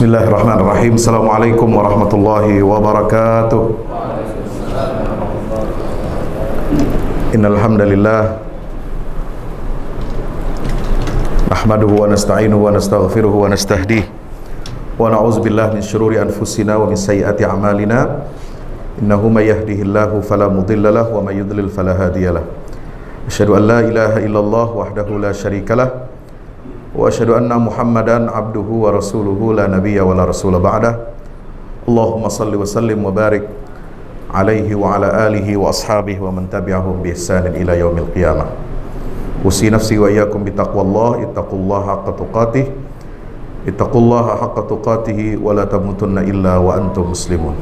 Bismillahirrahmanirrahim. Assalamualaikum warahmatullahi wabarakatuh. Innal hamdalillah nahmaduhu wa nasta'inuhu wa nastaghfiruhu wa nastahdihi wa na'udzubillahi min syururi anfusina wa min sayyiati a'malina. Innahu may yahdihillahu fala mudilla lahu wa may yudlil fala hadiyalah. Asyhadu an la ilaha illallah wahdahu la syarikalah wa asyhadu anna Muhammadan abduhu wa rasuluhu la nabiyya wa la rasula ba'dah. Allahumma salli wa sallim wa barik alaihi wa ala alihi wa ashabihi wa man tabi'ahum bi ihsanin ila yaumil qiyamah. Usi nafsi wa iyyakum bi taqwallah, ittaqullaha haqqa tuqatih, ittaqullaha haqqa tuqatih wa la tamutunna illa wa antum muslimun.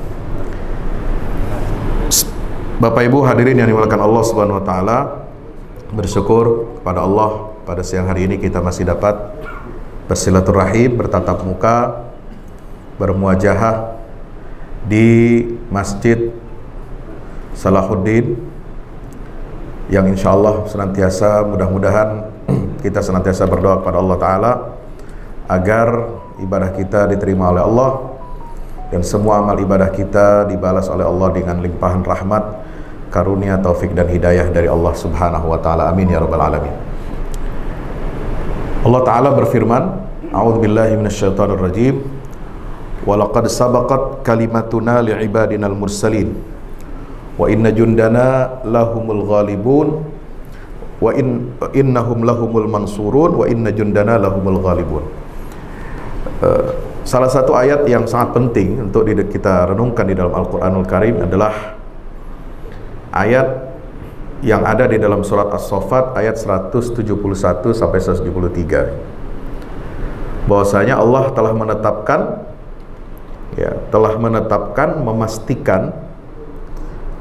Bapak Ibu hadirin yang dimuliakan Allah Subhanahu wa taala, bersyukur kepada Allah pada siang hari ini kita masih dapat bersilaturahim, bertatap muka, bermuajahah di Masjid Salahuddin yang insya Allah senantiasa, mudah-mudahan kita senantiasa berdoa kepada Allah Ta'ala agar ibadah kita diterima oleh Allah dan semua amal ibadah kita dibalas oleh Allah dengan limpahan rahmat, karunia, taufik dan hidayah dari Allah Subhanahu wa Ta'ala. Amin ya rabbal alamin. Allah Ta'ala berfirman, a'udzubillahi minasyaitonir rajim, wa laqad sabaqat kalimatuna li'ibadinal mursalin wa inna jundana lahumul ghalibun wa innahum lahumul mansurun wa inna jundana lahumul ghalibun. Salah satu ayat yang sangat penting untuk kita renungkan di dalam Al-Quranul Karim adalah ayat yang ada di dalam surat As-Saffat ayat 171 sampai 173. Bahwasanya Allah telah menetapkan, memastikan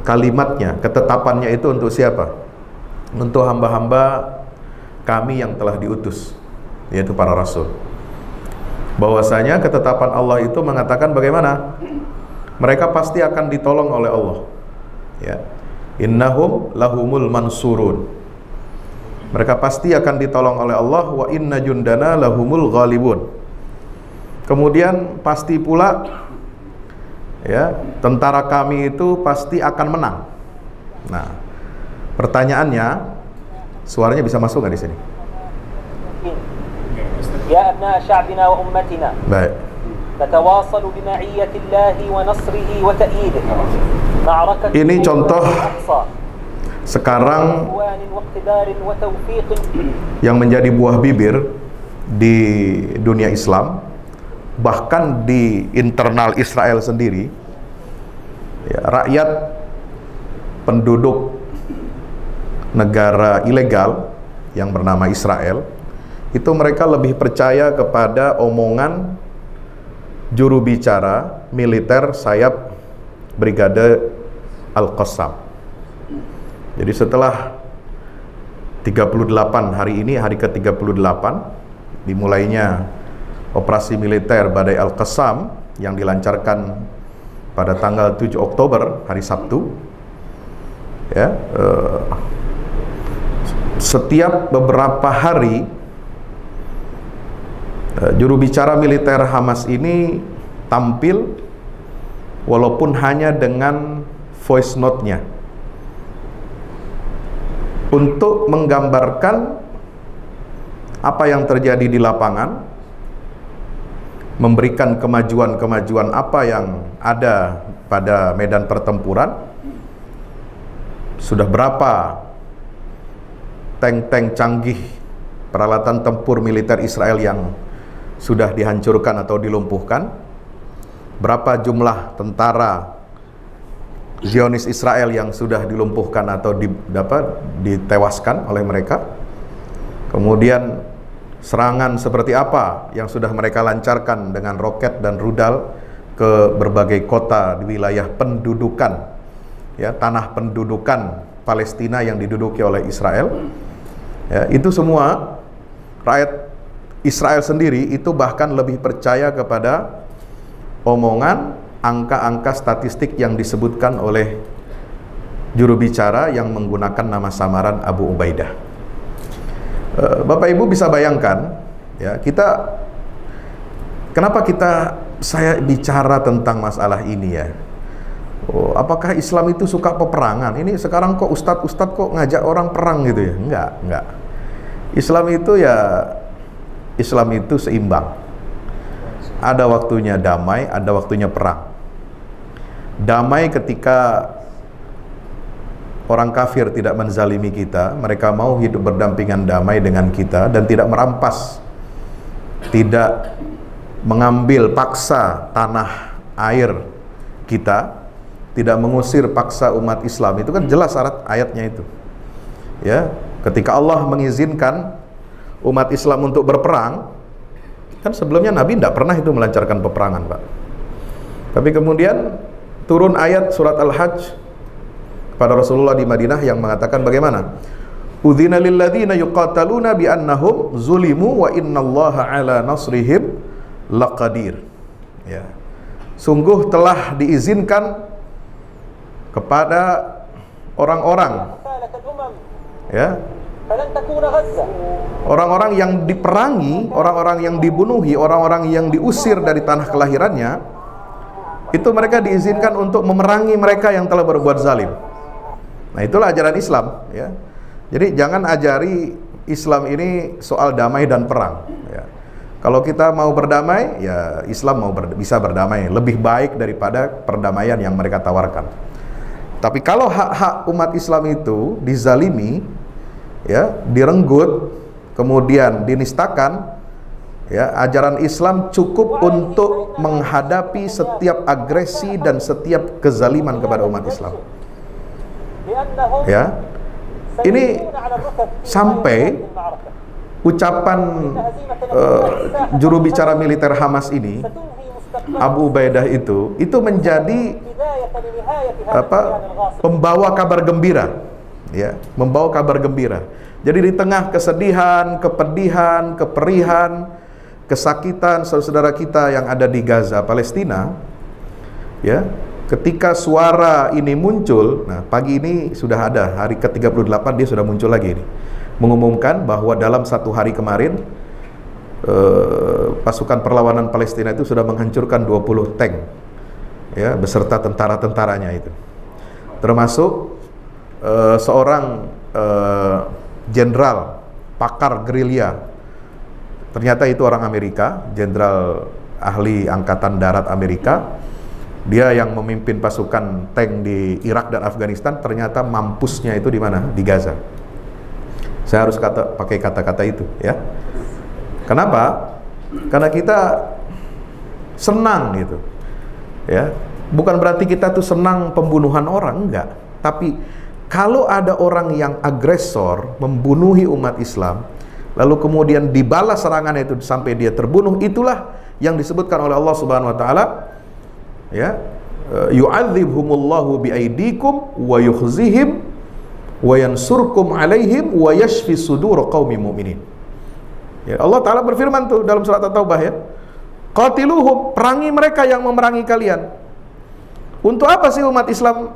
kalimatnya, ketetapannya itu untuk siapa? Untuk hamba-hamba kami yang telah diutus, yaitu para rasul. Bahwasanya ketetapan Allah itu mengatakan bagaimana? Mereka pasti akan ditolong oleh Allah. Ya. Innahum lahumul mansurun. Mereka pasti akan ditolong oleh Allah. Wa inna jundana lahumul ghalibun. Kemudian pasti pula ya, tentara kami itu pasti akan menang. Nah, pertanyaannya, suaranya bisa masuk nggak di sini? Ya abna sya'bina wa ummatina. Baik. Tatawasalu bima'iyyatillahi wa nasrihi wa ta'yidihi. Ini contoh sekarang yang menjadi buah bibir di dunia Islam, bahkan di internal Israel sendiri ya, rakyat penduduk negara ilegal yang bernama Israel itu mereka lebih percaya kepada omongan juru bicara militer sayap Brigade Al-Qassam. Jadi setelah 38 hari ini, hari ke-38 dimulainya operasi militer Badai Al-Qassam yang dilancarkan pada tanggal 7 Oktober hari Sabtu ya, setiap beberapa hari juru bicara militer Hamas ini tampil walaupun hanya dengan voice note-nya untuk menggambarkan apa yang terjadi di lapangan, memberikan kemajuan-kemajuan apa yang ada pada medan pertempuran, sudah berapa tank-tank canggih, peralatan tempur militer Israel yang sudah dihancurkan atau dilumpuhkan, berapa jumlah tentara Zionis Israel yang sudah dilumpuhkan atau ditewaskan oleh mereka. Kemudian serangan seperti apa yang sudah mereka lancarkan dengan roket dan rudal ke berbagai kota di wilayah pendudukan ya, tanah pendudukan Palestina yang diduduki oleh Israel ya, itu semua rakyat Israel sendiri itu bahkan lebih percaya kepada omongan, angka-angka statistik yang disebutkan oleh juru bicara yang menggunakan nama samaran Abu Ubaidah. Bapak Ibu bisa bayangkan ya, kenapa kita saya bicara tentang masalah ini ya. Oh, apakah Islam itu suka peperangan? Ini sekarang kok ustadz kok ngajak orang perang gitu ya? Enggak. Islam itu seimbang. Ada waktunya damai, ada waktunya perang. Damai ketika orang kafir tidak menzalimi kita, mereka mau hidup berdampingan damai dengan kita dan tidak merampas, tidak mengambil paksa tanah air kita, tidak mengusir paksa umat Islam. Itu kan jelas syarat ayatnya itu. Ya, ketika Allah mengizinkan umat Islam untuk berperang, kan sebelumnya Nabi tidak pernah itu melancarkan peperangan, Pak. Tapi kemudian turun ayat surat Al-Hajj pada Rasulullah di Madinah yang mengatakan bagaimana? Udzina lil ladzina yuqataluna bi annahum zulimu wa innallaha ala nasrihim laqadir. Ya. Sungguh telah diizinkan kepada orang-orang, ya, orang-orang yang diperangi, orang-orang yang dibunuhi, orang-orang yang diusir dari tanah kelahirannya, itu mereka diizinkan untuk memerangi mereka yang telah berbuat zalim. Nah, itulah ajaran Islam, ya. Jadi jangan ajari Islam ini soal damai dan perang, ya. Kalau kita mau berdamai, ya Islam bisa berdamai lebih baik daripada perdamaian yang mereka tawarkan. Tapi kalau hak-hak umat Islam itu dizalimi, ya, direnggut, kemudian dinistakan, ya, ajaran Islam cukup untuk menghadapi setiap agresi dan setiap kezaliman kepada umat Islam. Ya, ini sampai ucapan juru bicara militer Hamas ini, Abu Ubaidah itu menjadi pembawa kabar gembira, ya, membawa kabar gembira. Jadi di tengah kesedihan, kepedihan, keperihan, kesakitan saudara-saudara kita yang ada di Gaza, Palestina, ya, ketika suara ini muncul, nah pagi ini sudah ada, hari ke-38 dia sudah muncul lagi ini, mengumumkan bahwa dalam satu hari kemarin pasukan perlawanan Palestina itu sudah menghancurkan 20 tank, ya, beserta tentara-tentaranya itu, termasuk seorang jenderal pakar gerilya. Ternyata itu orang Amerika, jenderal ahli angkatan darat Amerika. Dia yang memimpin pasukan tank di Irak dan Afghanistan. Ternyata mampusnya itu di mana? Di Gaza. Saya harus pakai kata-kata itu, ya. Kenapa? Karena kita senang gitu, ya. Bukan berarti kita tuh senang pembunuhan orang, enggak. Tapi kalau ada orang yang agresor membunuhi umat Islam, lalu kemudian dibalas serangan itu sampai dia terbunuh, itulah yang disebutkan oleh Allah Subhanahu wa taala, ya, yu'adzibhumullahu biaidikum wa yukhzihim wa yansurkum alaihim wa yashfi sudur qaumin mu'minin. Ya, Allah Ta'ala berfirman tuh dalam surat At-Taubah, ya, qatiluhum, perangi mereka yang memerangi kalian. Untuk apa sih umat Islam,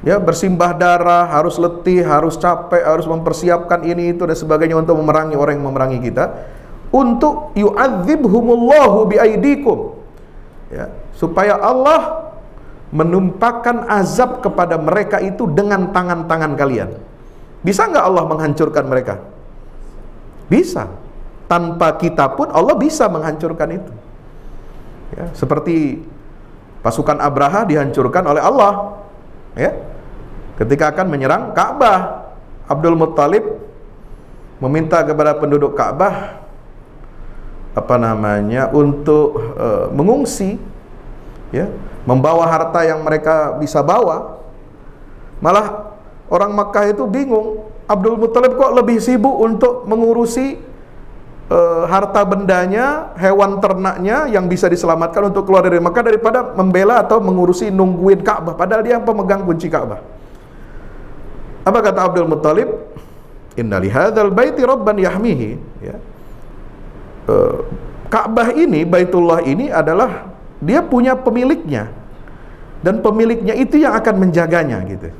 ya, bersimbah darah, harus letih, harus capek, harus mempersiapkan ini itu dan sebagainya untuk memerangi orang yang memerangi kita? Untuk yu'adzibhumullahu biaidikum, ya, supaya Allah menumpahkan azab kepada mereka itu dengan tangan-tangan kalian. Bisa nggak Allah menghancurkan mereka? Bisa. Tanpa kita pun Allah bisa menghancurkan itu, ya, seperti pasukan Abraha dihancurkan oleh Allah, ya, ketika akan menyerang Ka'bah. Abdul Muttalib meminta kepada penduduk Ka'bah untuk mengungsi, ya, membawa harta yang mereka bisa bawa. Malah orang Makkah itu bingung, Abdul Muttalib kok lebih sibuk untuk mengurusi harta bendanya, hewan ternaknya yang bisa diselamatkan untuk keluar dari Makkah daripada membela atau mengurusi nungguin Ka'bah, padahal dia yang pemegang kunci Ka'bah. Apa kata Abdul Muttalib? Inna li hadzal baiti rabban yahmihi, ya. Ka'bah ini, Baitullah ini adalah dia punya pemiliknya, dan pemiliknya itu yang akan menjaganya, gitu.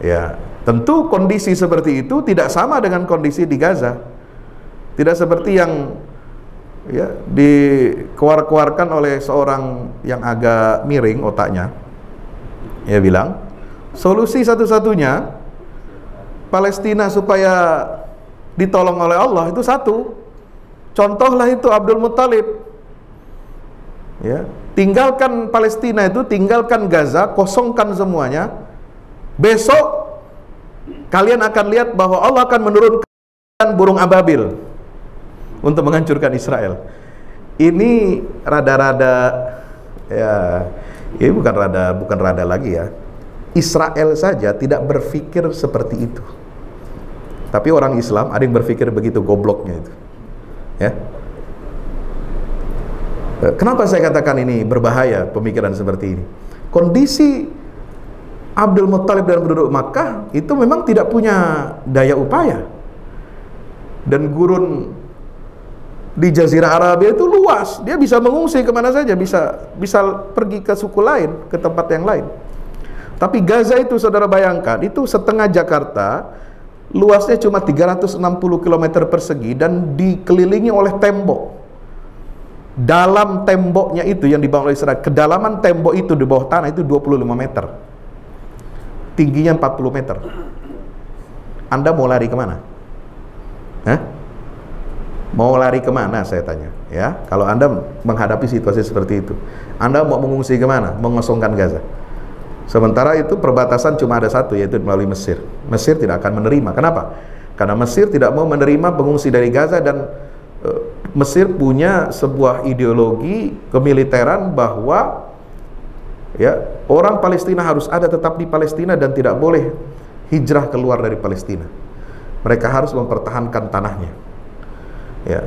Ya, tentu kondisi seperti itu tidak sama dengan kondisi di Gaza. Tidak seperti yang ya, dikeluarkan oleh seorang yang agak miring otaknya. Dia bilang, solusi satu-satunya Palestina supaya ditolong oleh Allah itu satu. Contohlah itu Abdul Muttalib. Ya, tinggalkan Palestina itu, tinggalkan Gaza, kosongkan semuanya. Besok kalian akan lihat bahwa Allah akan menurunkan burung ababil untuk menghancurkan Israel. Ini rada-rada, ya, ini bukan rada lagi ya. Israel saja tidak berpikir seperti itu. Tapi orang Islam ada yang berpikir begitu gobloknya itu. Ya. Kenapa saya katakan ini berbahaya pemikiran seperti ini? Kondisi Abdul Muttalib dan penduduk Makkah itu memang tidak punya daya upaya. Dan gurun di Jazirah Arabia itu luas, dia bisa mengungsi kemana saja, bisa pergi ke suku lain, ke tempat yang lain. Tapi Gaza itu, saudara bayangkan, itu setengah Jakarta, luasnya cuma 360 km persegi dan dikelilingi oleh tembok. Dalam temboknya itu yang dibangun oleh Israel, kedalaman tembok itu di bawah tanah itu 25 meter, tingginya 40 meter. Anda mau lari kemana? Hah? Mau lari kemana, saya tanya, ya? Kalau Anda menghadapi situasi seperti itu, Anda mau mengungsi kemana? Mengosongkan Gaza. Sementara itu perbatasan cuma ada satu, yaitu melalui Mesir. Mesir tidak akan menerima. Kenapa? Karena Mesir tidak mau menerima pengungsi dari Gaza, dan Mesir punya sebuah ideologi kemiliteran bahwa ya, orang Palestina harus ada tetap di Palestina dan tidak boleh hijrah keluar dari Palestina. Mereka harus mempertahankan tanahnya. Ya.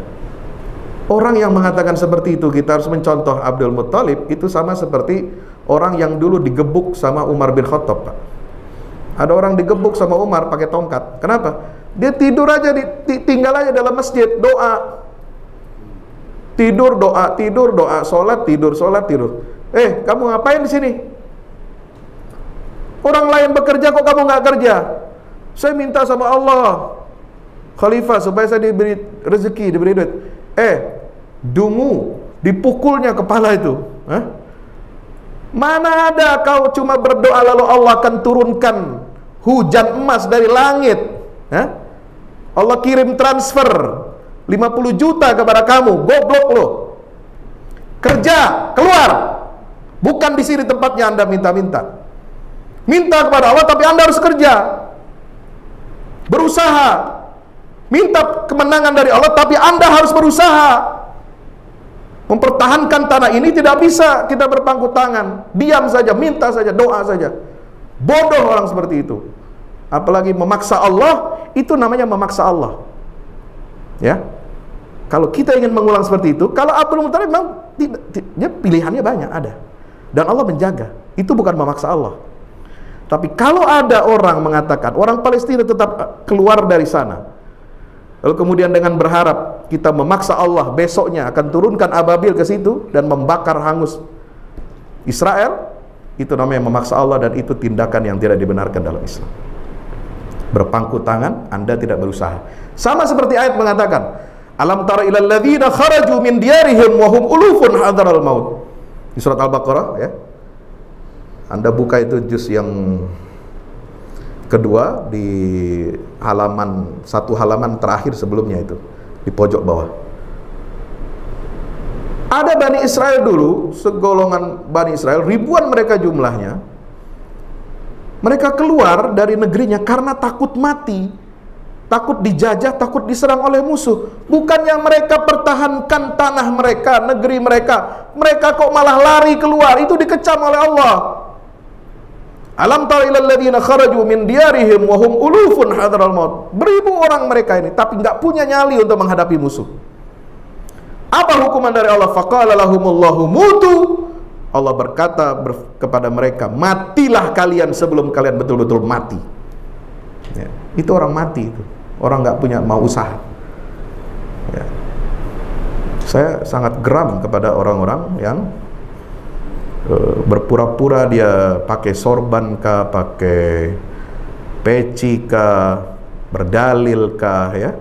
Orang yang mengatakan seperti itu, kita harus mencontoh Abdul Muttalib, itu sama seperti orang yang dulu digebuk sama Umar bin Khattab, Pak. Ada orang digebuk sama Umar pakai tongkat. Kenapa? Dia tidur aja, tinggal aja dalam masjid, doa. Tidur, doa, sholat, tidur. Kamu ngapain di sini? Orang lain bekerja, kok kamu nggak kerja? Saya minta sama Allah, Khalifah, supaya saya diberi rezeki, diberi duit. Dungu, dipukulnya kepala itu. Hah? Mana ada kau cuma berdoa lalu Allah akan turunkan hujan emas dari langit? Hah? Allah kirim transfer 50 juta kepada kamu, goblok lo. Kerja, keluar. Bukan di sini tempatnya Anda minta-minta. Minta kepada Allah, tapi Anda harus kerja. Berusaha. Minta kemenangan dari Allah, tapi Anda harus berusaha. Mempertahankan tanah ini tidak bisa kita berpangku tangan. Diam saja, minta saja, doa saja. Bodoh orang seperti itu. Apalagi memaksa Allah, itu namanya memaksa Allah. Ya. Kalau kita ingin mengulang seperti itu, kalau Abdul Muttalib memang dia pilihannya banyak, ada. Dan Allah menjaga. Itu bukan memaksa Allah. Tapi kalau ada orang mengatakan orang Palestina tetap keluar dari sana, lalu kemudian dengan berharap kita memaksa Allah besoknya akan turunkan ababil ke situ dan membakar hangus Israel, itu namanya memaksa Allah, dan itu tindakan yang tidak dibenarkan dalam Islam. Berpangku tangan, Anda tidak berusaha. Sama seperti ayat mengatakan, alam tara ilal ladzina kharaju min diyarihim wa hum ulufun hadaral maut. Di surat Al-Baqarah, ya. Anda buka itu juz yang kedua di satu halaman terakhir sebelumnya itu, di pojok bawah. Ada Bani Israel dulu, segolongan Bani Israel, ribuan mereka jumlahnya. Mereka keluar dari negerinya karena takut mati, takut dijajah, takut diserang oleh musuh. Bukannya mereka pertahankan tanah mereka, negeri mereka, mereka kok malah lari keluar. Itu dikecam oleh Allah. Alam tara ilal ladzina kharaju min diyarihim wa hum ulufun hadaral maut. Beribu orang mereka ini, tapi nggak punya nyali untuk menghadapi musuh. Apa hukuman dari Allah? Faqala lahumullahu mutu. Allah berkata kepada mereka, matilah kalian sebelum kalian betul-betul mati. Ya, itu orang mati itu. Orang nggak punya mau usaha. Ya. Saya sangat geram kepada orang-orang yang berpura-pura dia pakai sorban kah, pakai peci kah, berdalil kah, ya,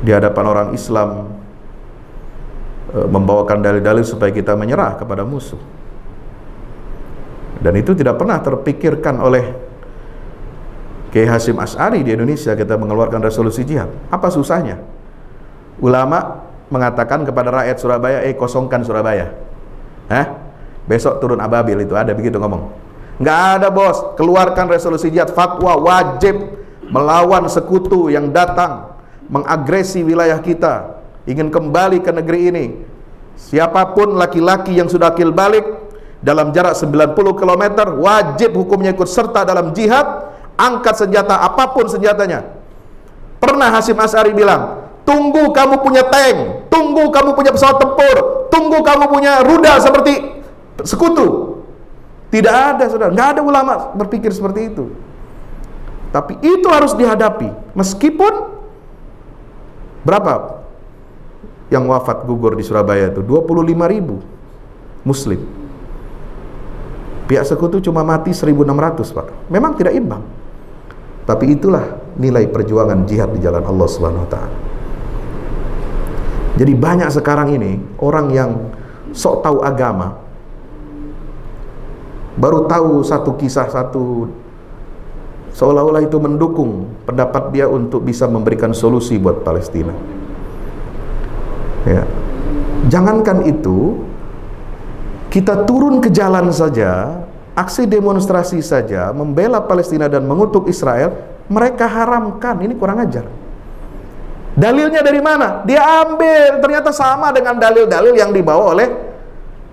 di hadapan orang Islam membawakan dalil-dalil supaya kita menyerah kepada musuh. Dan itu tidak pernah terpikirkan oleh Kiai Hasyim Asy'ari di Indonesia kita mengeluarkan resolusi jihad. Apa susahnya? Ulama mengatakan kepada rakyat Surabaya, kosongkan Surabaya. Besok turun ababil, itu ada begitu ngomong. Nggak ada bos, keluarkan resolusi jihad, fatwa wajib melawan sekutu yang datang mengagresi wilayah kita, ingin kembali ke negeri ini. Siapapun laki-laki yang sudah akil balik dalam jarak 90 km wajib hukumnya ikut serta dalam jihad, angkat senjata apapun senjatanya. Pernah Hasyim Asy'ari bilang, tunggu kamu punya tank, tunggu kamu punya pesawat tempur, tunggu kamu punya rudal seperti sekutu. Tidak ada, saudara, nggak ada ulama berpikir seperti itu. Tapi itu harus dihadapi, meskipun berapa yang wafat gugur di Surabaya itu? 25.000 muslim. Pihak sekutu cuma mati 1.600, Pak. Memang tidak imbang. Tapi itulah nilai perjuangan jihad di jalan Allah Subhanahu wa taala. Jadi banyak sekarang ini orang yang sok tahu agama, baru tahu satu kisah, satu seolah-olah itu mendukung pendapat dia untuk bisa memberikan solusi buat Palestina. Ya. Jangankan itu, kita turun ke jalan saja, aksi demonstrasi saja, membela Palestina dan mengutuk Israel, mereka haramkan. Ini kurang ajar. Dalilnya dari mana? Dia ambil, ternyata sama dengan dalil-dalil yang dibawa oleh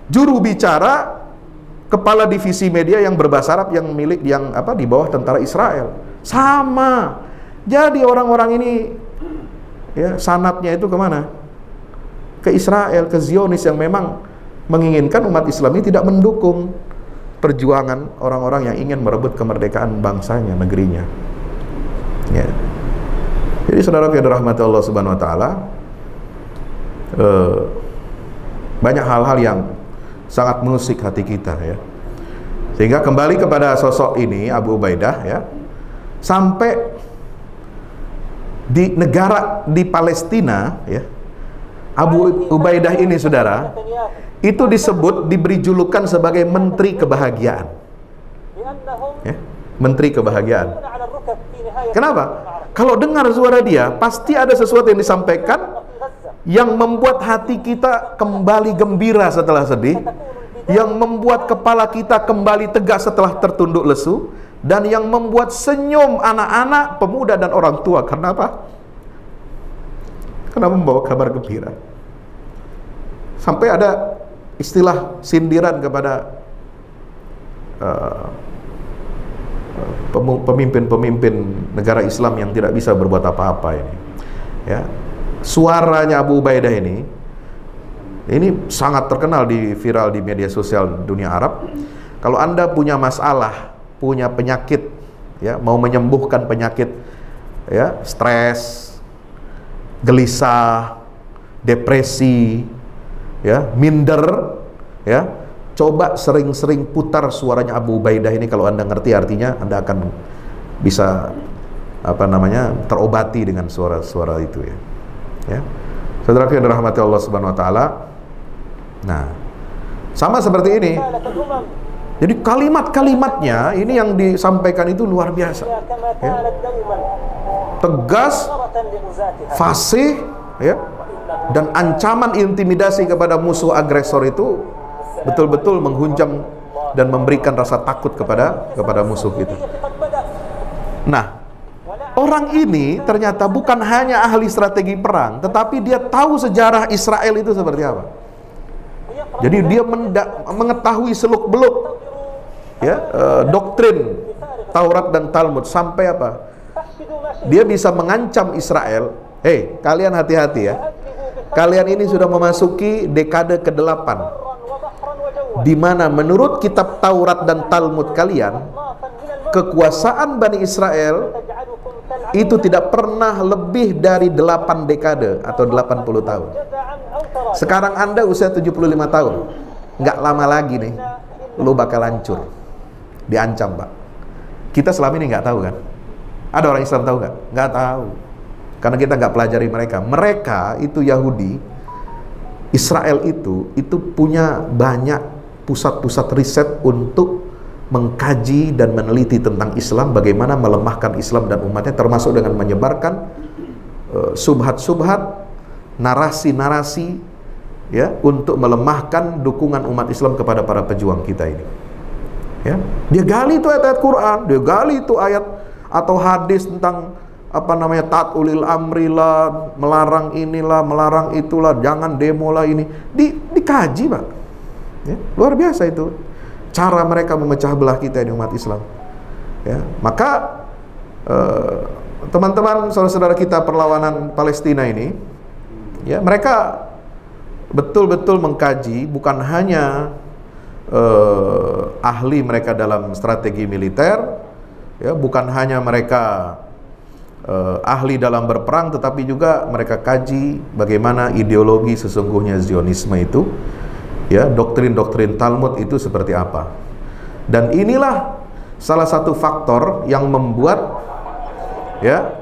juru bicara kepala divisi media yang berbahasa Arab yang di bawah tentara Israel. Sama. Jadi orang-orang ini ya sanadnya itu kemana? Ke Israel, ke Zionis yang memang menginginkan umat Islam ini tidak mendukung perjuangan orang-orang yang ingin merebut kemerdekaan bangsanya, negerinya. Ya. Jadi saudara yang dirahmati Allah Subhanahu wa taala, banyak hal-hal yang sangat mengusik hati kita, ya. Sehingga kembali kepada sosok ini, Abu Ubaidah, ya, sampai di negara di Palestina, ya, Abu Ubaidah ini, saudara, itu disebut, diberi julukan sebagai Menteri Kebahagiaan, ya, Menteri Kebahagiaan. Kenapa? Kalau dengar suara dia, pasti ada sesuatu yang disampaikan yang membuat hati kita kembali gembira setelah sedih, yang membuat kepala kita kembali tegak setelah tertunduk lesu, dan yang membuat senyum anak-anak, pemuda dan orang tua. Karena apa? Karena membawa kabar gembira. Sampai ada istilah sindiran kepada pemimpin-pemimpin negara Islam yang tidak bisa berbuat apa-apa ini, ya. Suaranya Abu Ubaidah ini sangat terkenal, viral di media sosial dunia Arab. Kalau Anda punya masalah, punya penyakit, ya, mau menyembuhkan penyakit, ya, stres, gelisah, depresi, ya, minder, ya, coba sering-sering putar suaranya Abu Ubaidah ini. Kalau Anda ngerti artinya, Anda akan bisa terobati dengan suara-suara itu, ya. Ya. Saudara yang dirahmati Allah Subhanahu wa taala. Nah, sama seperti ini. Jadi kalimat-kalimatnya ini yang disampaikan itu luar biasa, ya. Tegas, fasih, ya, dan ancaman intimidasi kepada musuh agresor itu betul-betul menghunjam dan memberikan rasa takut kepada musuh kita. Nah, orang ini ternyata bukan hanya ahli strategi perang, tetapi dia tahu sejarah Israel itu seperti apa. Jadi dia mengetahui seluk-beluk, ya, doktrin Taurat dan Talmud, sampai apa? Dia bisa mengancam Israel, kalian hati-hati, ya. Kalian ini sudah memasuki dekade ke-8, di mana menurut kitab Taurat dan Talmud kalian, kekuasaan Bani Israel itu tidak pernah lebih dari 8 dekade atau 80 tahun. Sekarang Anda usia 75 tahun. Nggak lama lagi nih, lu bakal hancur. Diancam, Pak. Kita selama ini nggak tahu kan? Ada orang Islam tahu nggak? Nggak tahu. Karena kita nggak pelajari mereka. Mereka itu Yahudi, Israel itu punya banyak pusat-pusat riset untuk mengkaji dan meneliti tentang Islam, bagaimana melemahkan Islam dan umatnya, termasuk dengan menyebarkan subhat-subhat, narasi-narasi, ya, untuk melemahkan dukungan umat Islam kepada para pejuang kita ini. Ya, dia gali itu ayat-ayat Quran, dia gali itu ayat atau hadis tentang taat ulil amri lah, melarang inilah, melarang itulah, jangan demo lah, ini dikaji, Pak. Ya, luar biasa itu cara mereka memecah belah kita di umat Islam. Ya, maka teman-teman, saudara-saudara kita perlawanan Palestina ini, ya, mereka betul-betul mengkaji, bukan hanya ahli mereka dalam strategi militer, ya, bukan hanya mereka ahli dalam berperang, tetapi juga mereka kaji bagaimana ideologi sesungguhnya Zionisme itu, ya, doktrin-doktrin Talmud itu seperti apa. Dan inilah salah satu faktor yang membuat, ya,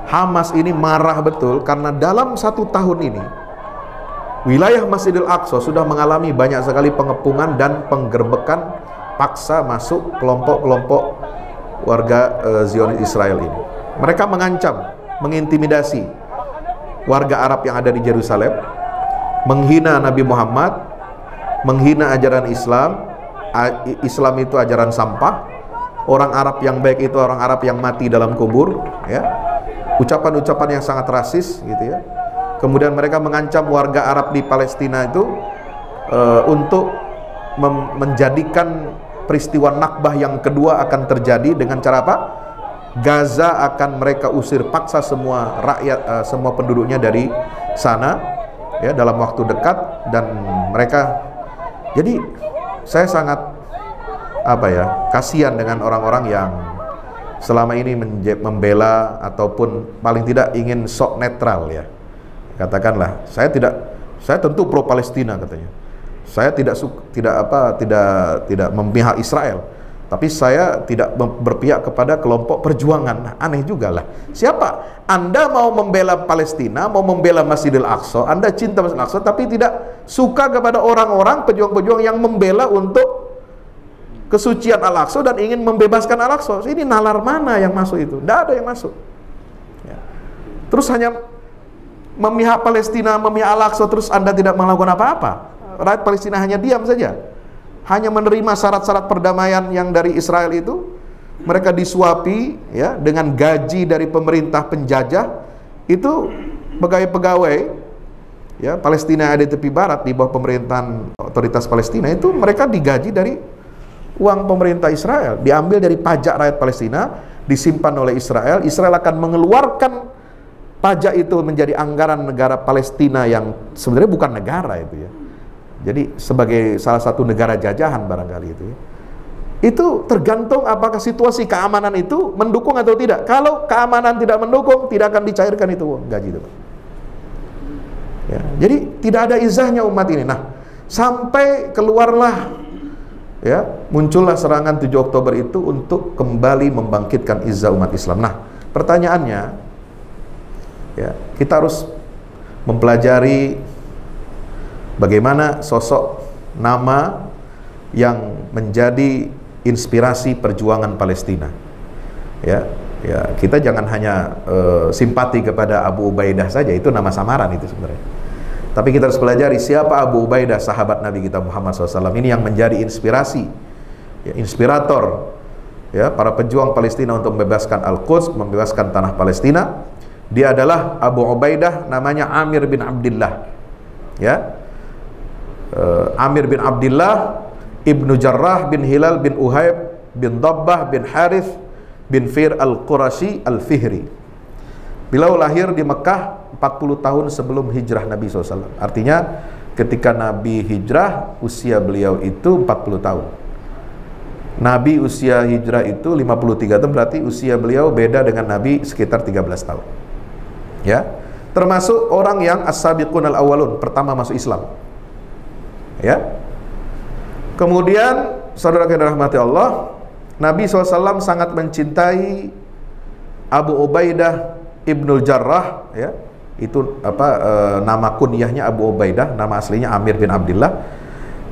Hamas ini marah betul, karena dalam 1 tahun ini wilayah Masjidil Aqsa sudah mengalami banyak sekali pengepungan dan penggerbekan paksa masuk kelompok-kelompok warga Zionis Israel ini. Mereka mengancam, mengintimidasi warga Arab yang ada di Yerusalem, menghina Nabi Muhammad, menghina ajaran Islam. Islam itu ajaran sampah. Orang Arab yang baik itu orang Arab yang mati dalam kubur, ya. Ucapan-ucapan yang sangat rasis, gitu ya. Kemudian mereka mengancam warga Arab di Palestina itu untuk menjadikan peristiwa Nakbah yang kedua akan terjadi dengan cara apa? Gaza akan mereka usir paksa semua rakyat, semua penduduknya dari sana, ya, dalam waktu dekat. Dan mereka, jadi saya sangat kasihan dengan orang-orang yang selama ini membela ataupun paling tidak ingin sok netral, ya. Katakanlah, saya tentu pro Palestina, katanya. Saya tidak memihak Israel, tapi saya tidak berpihak kepada kelompok perjuangan. Nah, aneh juga lah. Siapa? Anda mau membela Palestina, mau membela Masjidil Aqsa, Anda cinta Masjidil Aqsa, tapi tidak suka kepada orang-orang pejuang-pejuang yang membela untuk kesucian Al-Aqsa dan ingin membebaskan Al-Aqsa. Ini nalar mana yang masuk itu? Tidak ada yang masuk, ya. Terus hanya memihak Palestina, memihak Al-Aqsa, terus Anda tidak melakukan apa-apa. Rakyat Palestina hanya diam saja, hanya menerima syarat-syarat perdamaian yang dari Israel itu. Mereka disuapi, ya, dengan gaji dari pemerintah penjajah. Itu pegawai-pegawai, ya, Palestina ada di tepi barat di bawah pemerintahan otoritas Palestina, itu mereka digaji dari uang pemerintah Israel, diambil dari pajak rakyat Palestina, disimpan oleh Israel. Israel akan mengeluarkan pajak itu menjadi anggaran negara Palestina yang sebenarnya bukan negara itu, ya. Jadi sebagai salah satu negara jajahan barangkali itu, ya. Itu tergantung apakah situasi keamanan itu mendukung atau tidak. Kalau keamanan tidak mendukung, tidak akan dicairkan itu gaji itu, ya. Jadi tidak ada izahnya umat ini. Nah, sampai keluarlah, ya, muncullah serangan 7 Oktober itu untuk kembali membangkitkan izah umat Islam. Nah, pertanyaannya, ya, kita harus mempelajari bagaimana sosok nama yang menjadi inspirasi perjuangan Palestina. Ya, kita jangan hanya simpati kepada Abu Ubaidah saja, itu nama samaran itu sebenarnya. Tapi kita harus pelajari siapa Abu Ubaidah, sahabat Nabi kita Muhammad SAW ini, yang menjadi inspirasi, ya, inspirator, ya, para pejuang Palestina untuk membebaskan Al-Quds, membebaskan tanah Palestina. Dia adalah Abu Ubaidah, namanya Amir bin Abdillah, ya. Amir bin Abdillah Ibnu Jarrah bin Hilal bin Uhaib bin Dabbah bin Harith bin Fir al-Qurashi al-Fihri. Beliau lahir di Mekah 40 tahun sebelum hijrah Nabi SAW. Artinya ketika Nabi hijrah, usia beliau itu 40 tahun. Nabi usia hijrah itu 53 tahun, berarti usia beliau beda dengan Nabi sekitar 13 tahun. Ya, termasuk orang yang as-sabiqun al-awwalun, pertama masuk Islam. Ya. Kemudian saudara yang dirahmati Allah, Nabi SAW sangat mencintai Abu Ubaidah Ibnul Jarrah, ya, Itu nama kunyahnya Abu Ubaidah, nama aslinya Amir bin Abdullah,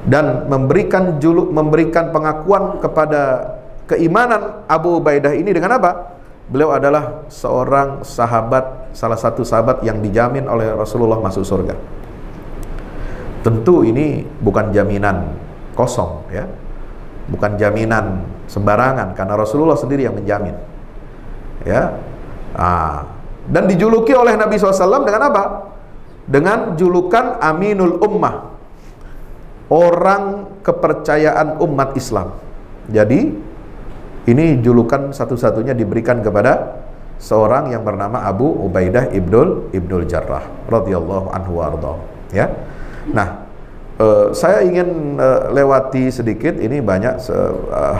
dan memberikan pengakuan kepada keimanan Abu Ubaidah ini dengan apa? Beliau adalah seorang sahabat, salah satu sahabat yang dijamin oleh Rasulullah masuk surga. Tentu ini bukan jaminan kosong, ya, bukan jaminan sembarangan, karena Rasulullah sendiri yang menjamin, ya. Dan dijuluki oleh Nabi SAW dengan apa? Dengan julukan Aminul Ummah, orang kepercayaan umat Islam. Jadi ini julukan satu-satunya diberikan kepada seorang yang bernama Abu Ubaidah ibnul Jarrah radhiyallahu anhu warḍah, ya. Nah, saya ingin lewati sedikit, ini banyak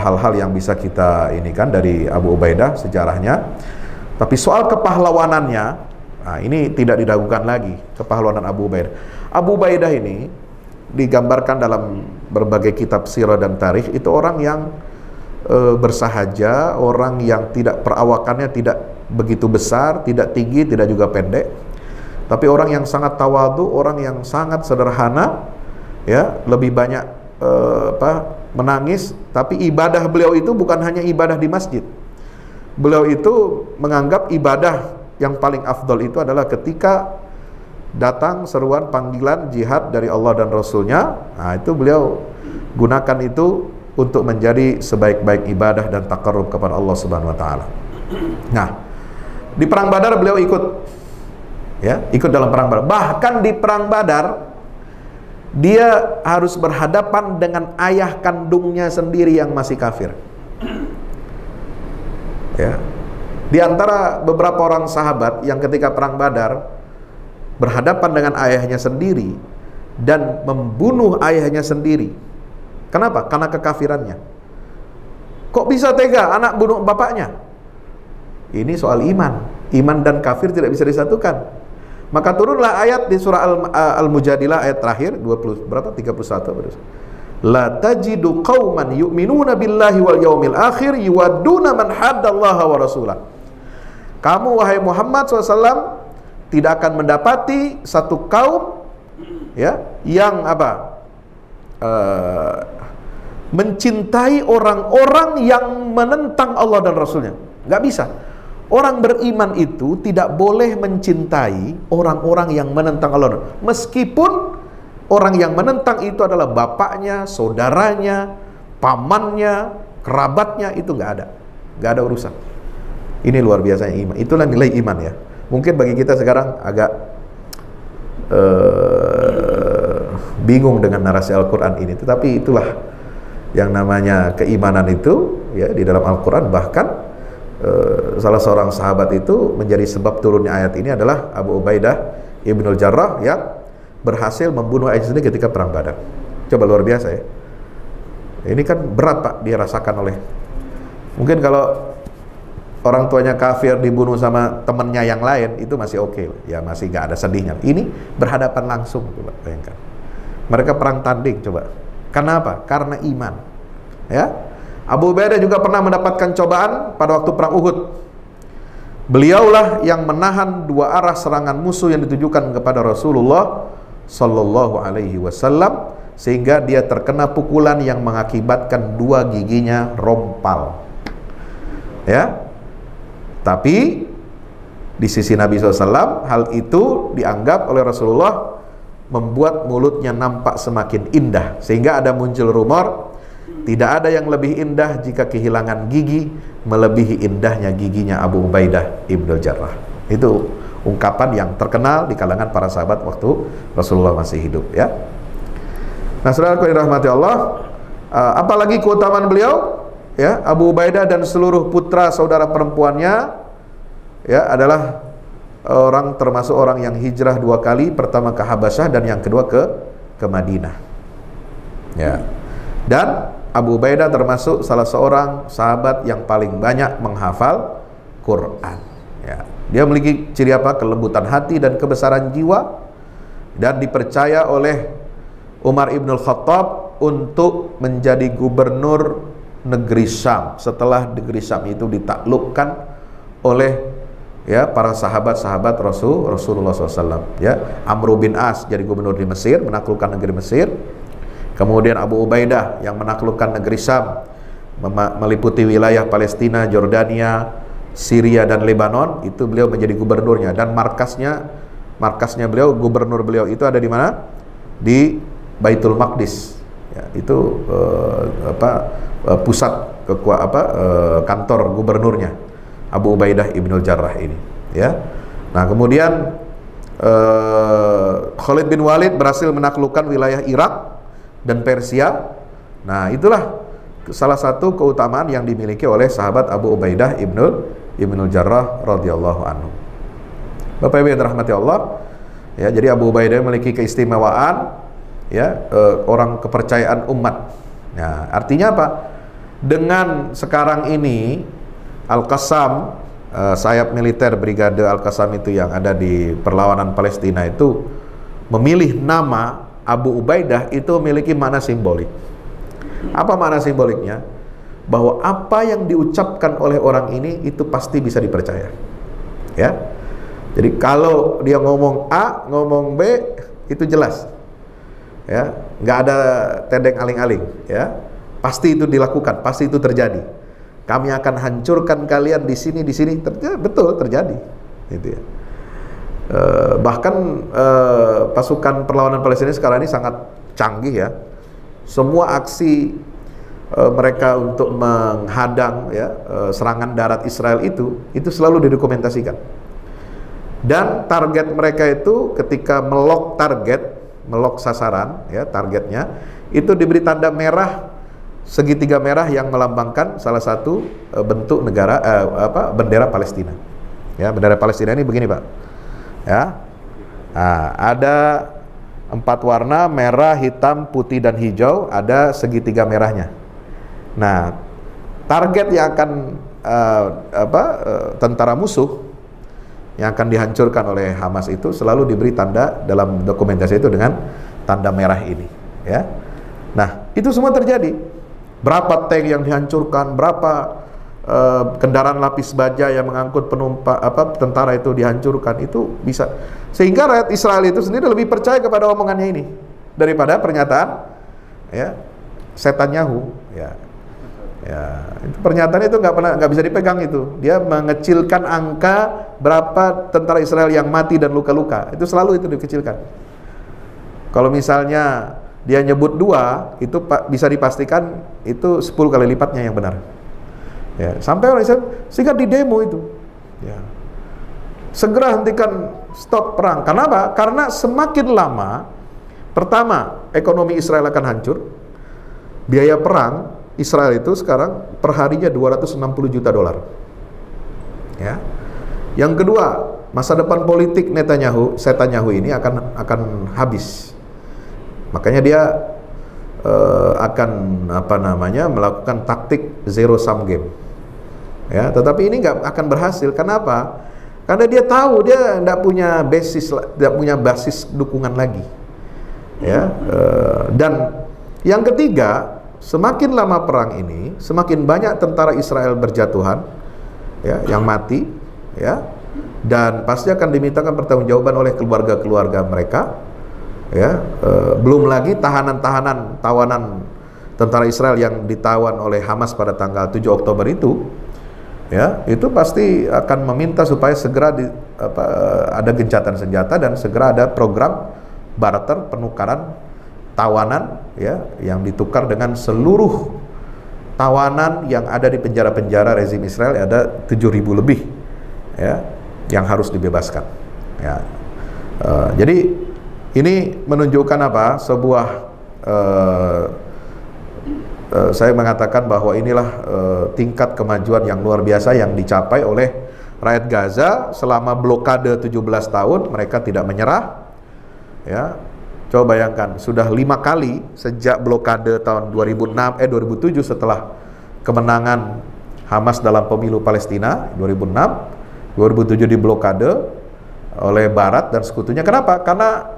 hal-hal yang bisa kita inikan dari Abu Ubaidah, sejarahnya. Tapi soal kepahlawanannya, nah ini tidak diragukan lagi, kepahlawanan Abu Ubaidah. Abu Ubaidah ini digambarkan dalam berbagai kitab sirah dan tarikh, itu orang yang bersahaja, orang yang perawakannya tidak begitu besar, tidak tinggi, tidak juga pendek, tapi orang yang sangat tawadhu, orang yang sangat sederhana, ya, lebih banyak menangis. Tapi ibadah beliau itu bukan hanya ibadah di masjid. Beliau itu menganggap ibadah yang paling afdol itu adalah ketika datang seruan panggilan jihad dari Allah dan Rasulnya. Nah, itu beliau gunakan itu untuk menjadi sebaik-baik ibadah dan taqarrub kepada Allah Subhanahu wa taala. Nah, di perang Badar beliau ikut, ya, ikut dalam perang Badar. Bahkan di perang Badar dia harus berhadapan dengan ayah kandungnya sendiri yang masih kafir. Ya. Di antara beberapa orang sahabat yang ketika perang Badar berhadapan dengan ayahnya sendiri dan membunuh ayahnya sendiri. Kenapa? Karena kekafirannya. Kok bisa tega anak bunuh bapaknya? Ini soal iman. Iman dan kafir tidak bisa disatukan. Maka turunlah ayat di surah Al-Mujadilah ayat terakhir 31. La tajidu qauman yu'minuna billahi wal yaumil akhir yuwadduna man haddallaha wa rasulah. Kamu wahai Muhammad SAW tidak akan mendapati satu kaum, ya, yang mencintai orang-orang yang menentang Allah dan Rasulnya. Nggak bisa. Orang beriman itu tidak boleh mencintai orang-orang yang menentang Allah, meskipun orang yang menentang itu adalah bapaknya, saudaranya, pamannya, kerabatnya, itu nggak ada urusan. Ini luar biasanya iman. Itulah nilai iman, ya. Mungkin bagi kita sekarang agak bingung dengan narasi Al-Quran ini, tetapi itulah yang namanya keimanan itu, ya, di dalam Al-Quran. Bahkan salah seorang sahabat itu menjadi sebab turunnya ayat ini adalah Abu Ubaidah ibnul Jarrah yang berhasil membunuh ayahnya sendiri ketika perang Badar. Coba, luar biasa, ya. Ini kan berat, Pak, dirasakan oleh, mungkin kalau orang tuanya kafir dibunuh sama temennya yang lain itu masih oke, ya, masih gak ada sedihnya. Ini berhadapan langsung, coba bayangkan. Mereka perang tanding, coba. Karena apa? Karena iman, ya. Abu Ubaidah juga pernah mendapatkan cobaan pada waktu perang Uhud. Beliaulah yang menahan dua arah serangan musuh yang ditujukan kepada Rasulullah Sallallahu Alaihi Wasallam, sehingga dia terkena pukulan yang mengakibatkan dua giginya rompal, ya. Tapi di sisi Nabi SAW, hal itu dianggap oleh Rasulullah membuat mulutnya nampak semakin indah, sehingga ada muncul rumor, tidak ada yang lebih indah jika kehilangan gigi melebihi indahnya giginya Abu Ubaidah ibnul Jarrah. Itu ungkapan yang terkenal di kalangan para sahabat waktu Rasulullah masih hidup, ya. Nah, saudaraku yang dirahmati Allah, apalagi keutamaan beliau, ya, Abu Ubaidah dan seluruh putra saudara perempuannya, ya, adalah termasuk orang yang hijrah dua kali, pertama ke Habasyah dan yang kedua ke Madinah, ya. Dan Abu Ubaidah termasuk salah seorang sahabat yang paling banyak menghafal Quran, ya. Dia memiliki ciri apa? Kelembutan hati dan kebesaran jiwa, dan dipercaya oleh Umar ibn Khattab untuk menjadi gubernur negeri Syam setelah negeri Syam itu ditaklukkan oleh ya para sahabat-sahabat Rasulullah SAW. Ya, Amr bin As jadi gubernur di Mesir, menaklukkan negeri Mesir. Kemudian Abu Ubaidah yang menaklukkan negeri Syam, meliputi wilayah Palestina, Jordania, Syria dan Lebanon. Itu beliau menjadi gubernurnya, dan markasnya beliau, gubernur beliau itu ada di mana? Di Baitul Maqdis. Ya, itu pusat kantor gubernurnya Abu Ubaidah Ibnul Jarrah ini. Ya, nah kemudian Khalid bin Walid berhasil menaklukkan wilayah Irak dan Persia. Nah, itulah salah satu keutamaan yang dimiliki oleh sahabat Abu Ubaidah Ibnul Jarrah radhiyallahu anhu. Bapak Ibu yang dirahmati Allah, ya, jadi Abu Ubaidah memiliki keistimewaan, ya, orang kepercayaan umat. Nah, artinya apa? Dengan sekarang ini Al-Qassam, sayap militer Brigade Al-Qassam itu yang ada di perlawanan Palestina itu memilih nama Abu Ubaidah, itu memiliki makna simbolik. Apa makna simboliknya? Bahwa apa yang diucapkan oleh orang ini itu pasti bisa dipercaya. Ya. Jadi kalau dia ngomong A, ngomong B, itu jelas. Ya, nggak ada tedeng aling-aling, ya. Pasti itu dilakukan, pasti itu terjadi. Kami akan hancurkan kalian di sini, betul terjadi. Gitu ya. Bahkan pasukan perlawanan Palestina sekarang ini sangat canggih, ya. Semua aksi mereka untuk menghadang, ya, serangan darat Israel itu selalu didokumentasikan. Dan target mereka itu ketika melok sasaran, ya, targetnya itu diberi tanda merah, segitiga merah yang melambangkan salah satu bentuk negara bendera Palestina. Ya, bendera Palestina ini begini, Pak. Ya, nah, ada 4 warna, merah, hitam, putih, dan hijau, ada segitiga merahnya. Nah, target yang akan tentara musuh yang akan dihancurkan oleh Hamas itu selalu diberi tanda dalam dokumentasi itu dengan tanda merah ini. Ya, nah itu semua terjadi. Berapa tank yang dihancurkan, berapa kendaraan lapis baja yang mengangkut penumpang, tentara itu dihancurkan, itu bisa. Sehingga rakyat Israel itu sendiri lebih percaya kepada omongannya ini daripada pernyataan, ya, Netanyahu. Ya, itu pernyataan itu nggak bisa dipegang itu. Dia mengecilkan angka berapa tentara Israel yang mati dan luka-luka. Itu selalu itu dikecilkan. Kalau misalnya dia nyebut 2, itu bisa dipastikan itu 10 kali lipatnya yang benar. Ya, sampai orang Israel sehingga di demo itu, ya, segera hentikan, stop perang. Kenapa? Karena semakin lama, pertama ekonomi Israel akan hancur. Biaya perang Israel itu sekarang perharinya $260 juta. Ya. Yang kedua, masa depan politik Netanyahu ini akan habis. Makanya dia akan melakukan taktik zero sum game. Ya, tetapi ini nggak akan berhasil. Kenapa? Karena dia tahu dia tidak punya basis dukungan lagi. Ya, dan yang ketiga, semakin lama perang ini, semakin banyak tentara Israel berjatuhan, ya, yang mati, ya, dan pasti akan dimintakan pertanggungjawaban oleh keluarga-keluarga mereka. Ya, belum lagi tawanan tentara Israel yang ditawan oleh Hamas pada tanggal 7 Oktober itu, ya, itu pasti akan meminta supaya segera ada gencatan senjata dan segera ada program barter, penukaran tawanan, ya, yang ditukar dengan seluruh tawanan yang ada di penjara-penjara rezim Israel. Ada 7.000 lebih, ya, yang harus dibebaskan. Ya, jadi ini menunjukkan apa? Sebuah saya mengatakan bahwa inilah tingkat kemajuan yang luar biasa yang dicapai oleh rakyat Gaza selama blokade 17 tahun. Mereka tidak menyerah. Ya, coba bayangkan, sudah 5 kali sejak blokade tahun 2007 setelah kemenangan Hamas dalam pemilu Palestina 2006, 2007 diblokade oleh Barat dan sekutunya. Kenapa? Karena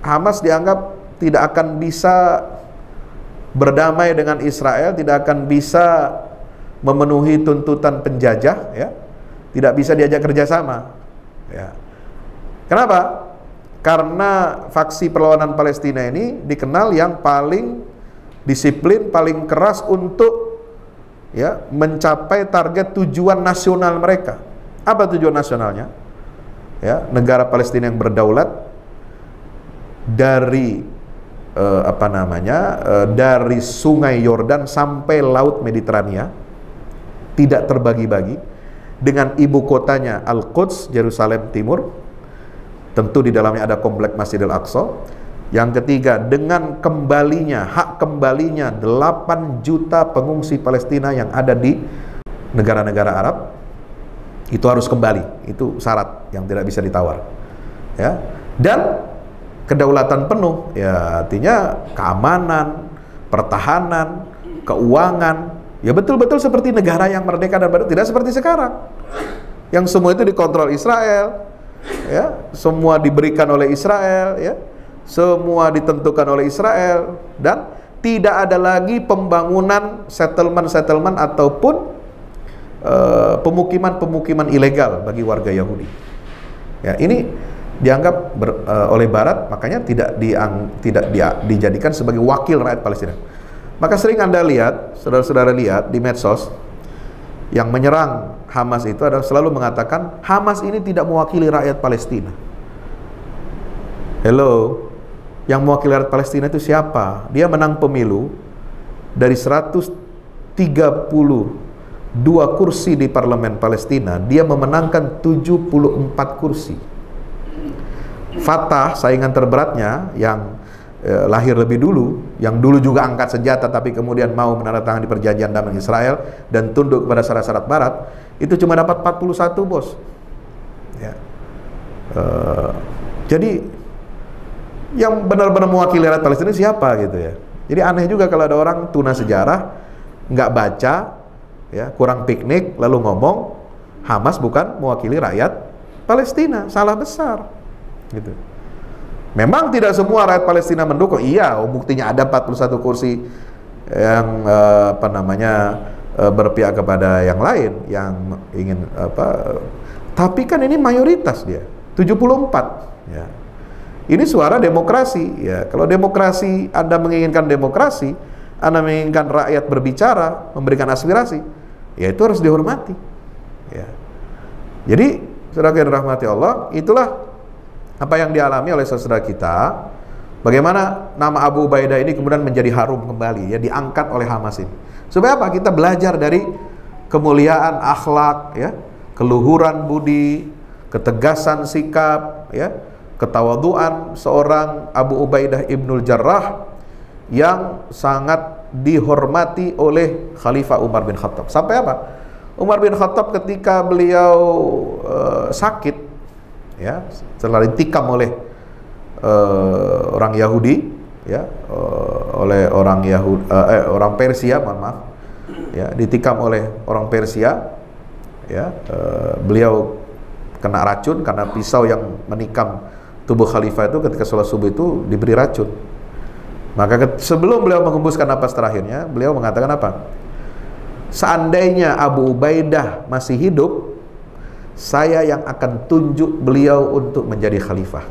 Hamas dianggap tidak akan bisa berdamai dengan Israel, tidak akan bisa memenuhi tuntutan penjajah, ya, tidak bisa diajak kerjasama. Ya. Kenapa? Karena faksi perlawanan Palestina ini dikenal yang paling disiplin, paling keras untuk ya mencapai target tujuan nasional mereka. Apa tujuan nasionalnya? Ya, negara Palestina yang berdaulat dari dari Sungai Yordan sampai Laut Mediterania, tidak terbagi-bagi, dengan ibu kotanya Al-Quds, Yerusalem Timur. Tentu di dalamnya ada kompleks Masjidil Aqsa. Yang ketiga, dengan hak kembalinya 8 juta pengungsi Palestina yang ada di negara-negara Arab, itu harus kembali. Itu syarat yang tidak bisa ditawar. Ya. Dan kedaulatan penuh, ya artinya keamanan, pertahanan, keuangan, ya betul-betul seperti negara yang merdeka dan baru, tidak seperti sekarang yang semua itu dikontrol Israel, ya, semua diberikan oleh Israel, ya, semua ditentukan oleh Israel, dan tidak ada lagi pembangunan settlement ataupun pemukiman-pemukiman ilegal bagi warga Yahudi. Ya, ini dianggap oleh Barat, makanya tidak dijadikan sebagai wakil rakyat Palestina. Maka sering Anda lihat, saudara-saudara lihat di medsos, yang menyerang Hamas itu adalah selalu mengatakan Hamas ini tidak mewakili rakyat Palestina. Hello, yang mewakili rakyat Palestina itu siapa? Dia menang pemilu dari 132 kursi di parlemen Palestina, dia memenangkan 74 kursi. Fatah, saingan terberatnya, yang lahir lebih dulu, yang dulu juga angkat senjata tapi kemudian mau menandatangani perjanjian damai Israel dan tunduk kepada syarat-syarat Barat, itu cuma dapat 41, bos. Ya. Jadi yang benar-benar mewakili rakyat Palestina siapa gitu ya. Jadi aneh juga kalau ada orang tuna sejarah, nggak baca, ya, kurang piknik, lalu ngomong Hamas bukan mewakili rakyat Palestina. Salah besar. Gitu. Memang tidak semua rakyat Palestina mendukung. Iya, buktinya ada 41 kursi yang berpihak kepada yang lain, yang ingin tapi kan ini mayoritas dia 74. Ya. Ini suara demokrasi. Ya, kalau demokrasi, Anda menginginkan demokrasi, Anda menginginkan rakyat berbicara, memberikan aspirasi, ya itu harus dihormati. Ya. Jadi, saudara yang dirahmati Allah, itulah apa yang dialami oleh saudara kita. Bagaimana nama Abu Ubaidah ini kemudian menjadi harum kembali, ya, diangkat oleh Hamas ini. Supaya apa? Kita belajar dari kemuliaan akhlak, ya, keluhuran budi, ketegasan sikap, ya, ketawaduan seorang Abu Ubaidah Ibnul Jarrah yang sangat dihormati oleh Khalifah Umar bin Khattab. Sampai apa? Umar bin Khattab ketika beliau sakit, ya, setelah ditikam oleh orang Yahudi, ya, oleh orang Persia, mohon maaf, ya, ditikam oleh orang Persia, ya, beliau kena racun karena pisau yang menikam tubuh khalifah itu ketika sholat subuh itu diberi racun. Maka sebelum beliau menghembuskan napas terakhirnya, beliau mengatakan apa? Seandainya Abu Ubaidah masih hidup, saya yang akan tunjuk beliau untuk menjadi khalifah.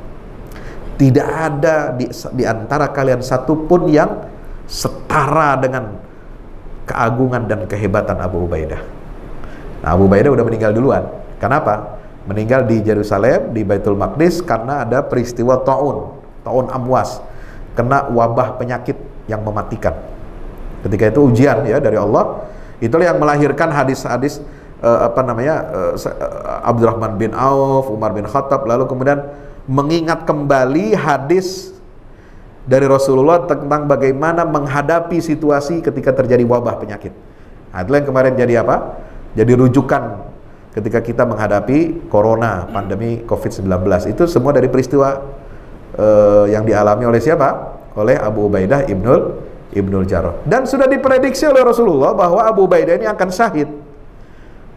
Tidak ada di antara kalian satupun yang setara dengan keagungan dan kehebatan Abu Ubaidah. Nah, Abu Ubaidah udah meninggal duluan. Kenapa? Meninggal di Yerusalem, di Baitul Maqdis, karena ada peristiwa Ta'un Amwas, kena wabah penyakit yang mematikan. Ketika itu ujian, ya, dari Allah. Itulah yang melahirkan hadis-hadis Abdurrahman bin Auf, Umar bin Khattab, lalu kemudian mengingat kembali hadis dari Rasulullah tentang bagaimana menghadapi situasi ketika terjadi wabah penyakit. Nah, itulah yang kemarin jadi apa? Jadi rujukan ketika kita menghadapi corona, pandemi COVID-19. Itu semua dari peristiwa yang dialami oleh siapa? Oleh Abu Ubaidah Ibnul Jarrah. Dan sudah diprediksi oleh Rasulullah bahwa Abu Ubaidah ini akan syahid.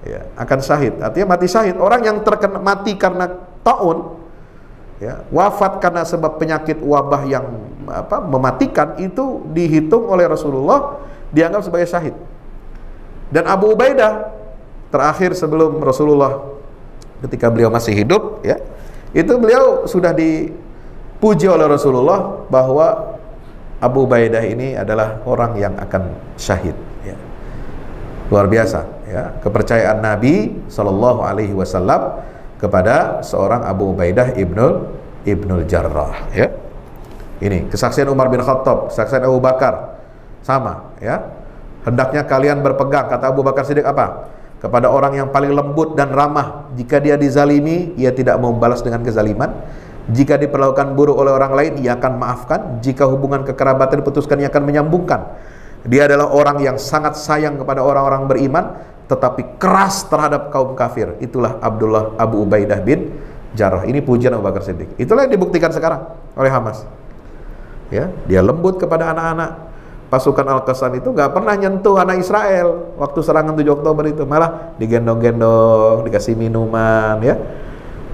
Ya, akan syahid, artinya mati syahid. Orang yang mati karena ta'un, ya, wafat karena sebab penyakit wabah yang mematikan, itu dihitung oleh Rasulullah, dianggap sebagai syahid. Dan Abu Ubaidah terakhir sebelum Rasulullah ketika beliau masih hidup, ya, itu beliau sudah dipuji oleh Rasulullah bahwa Abu Ubaidah ini adalah orang yang akan syahid, ya. Luar biasa, ya, kepercayaan Nabi Shallallahu Alaihi Wasallam kepada seorang Abu Ubaidah ibnul Jarrah, ya. Ini kesaksian Umar bin Khattab, kesaksian Abu Bakar, sama, ya. Hendaknya kalian berpegang, kata Abu Bakar Siddiq, apa? Kepada orang yang paling lembut dan ramah. Jika dia dizalimi, ia tidak mau balas dengan kezaliman. Jika diperlakukan buruk oleh orang lain, ia akan maafkan. Jika hubungan kekerabatan diputuskan, ia akan menyambungkan. Dia adalah orang yang sangat sayang kepada orang-orang beriman, tetapi keras terhadap kaum kafir. Itulah Abu Ubaidah bin Jarrah. Ini pujian Abu Bakar Siddiq. Itulah yang dibuktikan sekarang oleh Hamas. Ya, dia lembut kepada anak-anak. Pasukan Al-Qassam itu nggak pernah nyentuh anak Israel waktu serangan 7 Oktober itu, malah digendong-gendong, dikasih minuman, ya.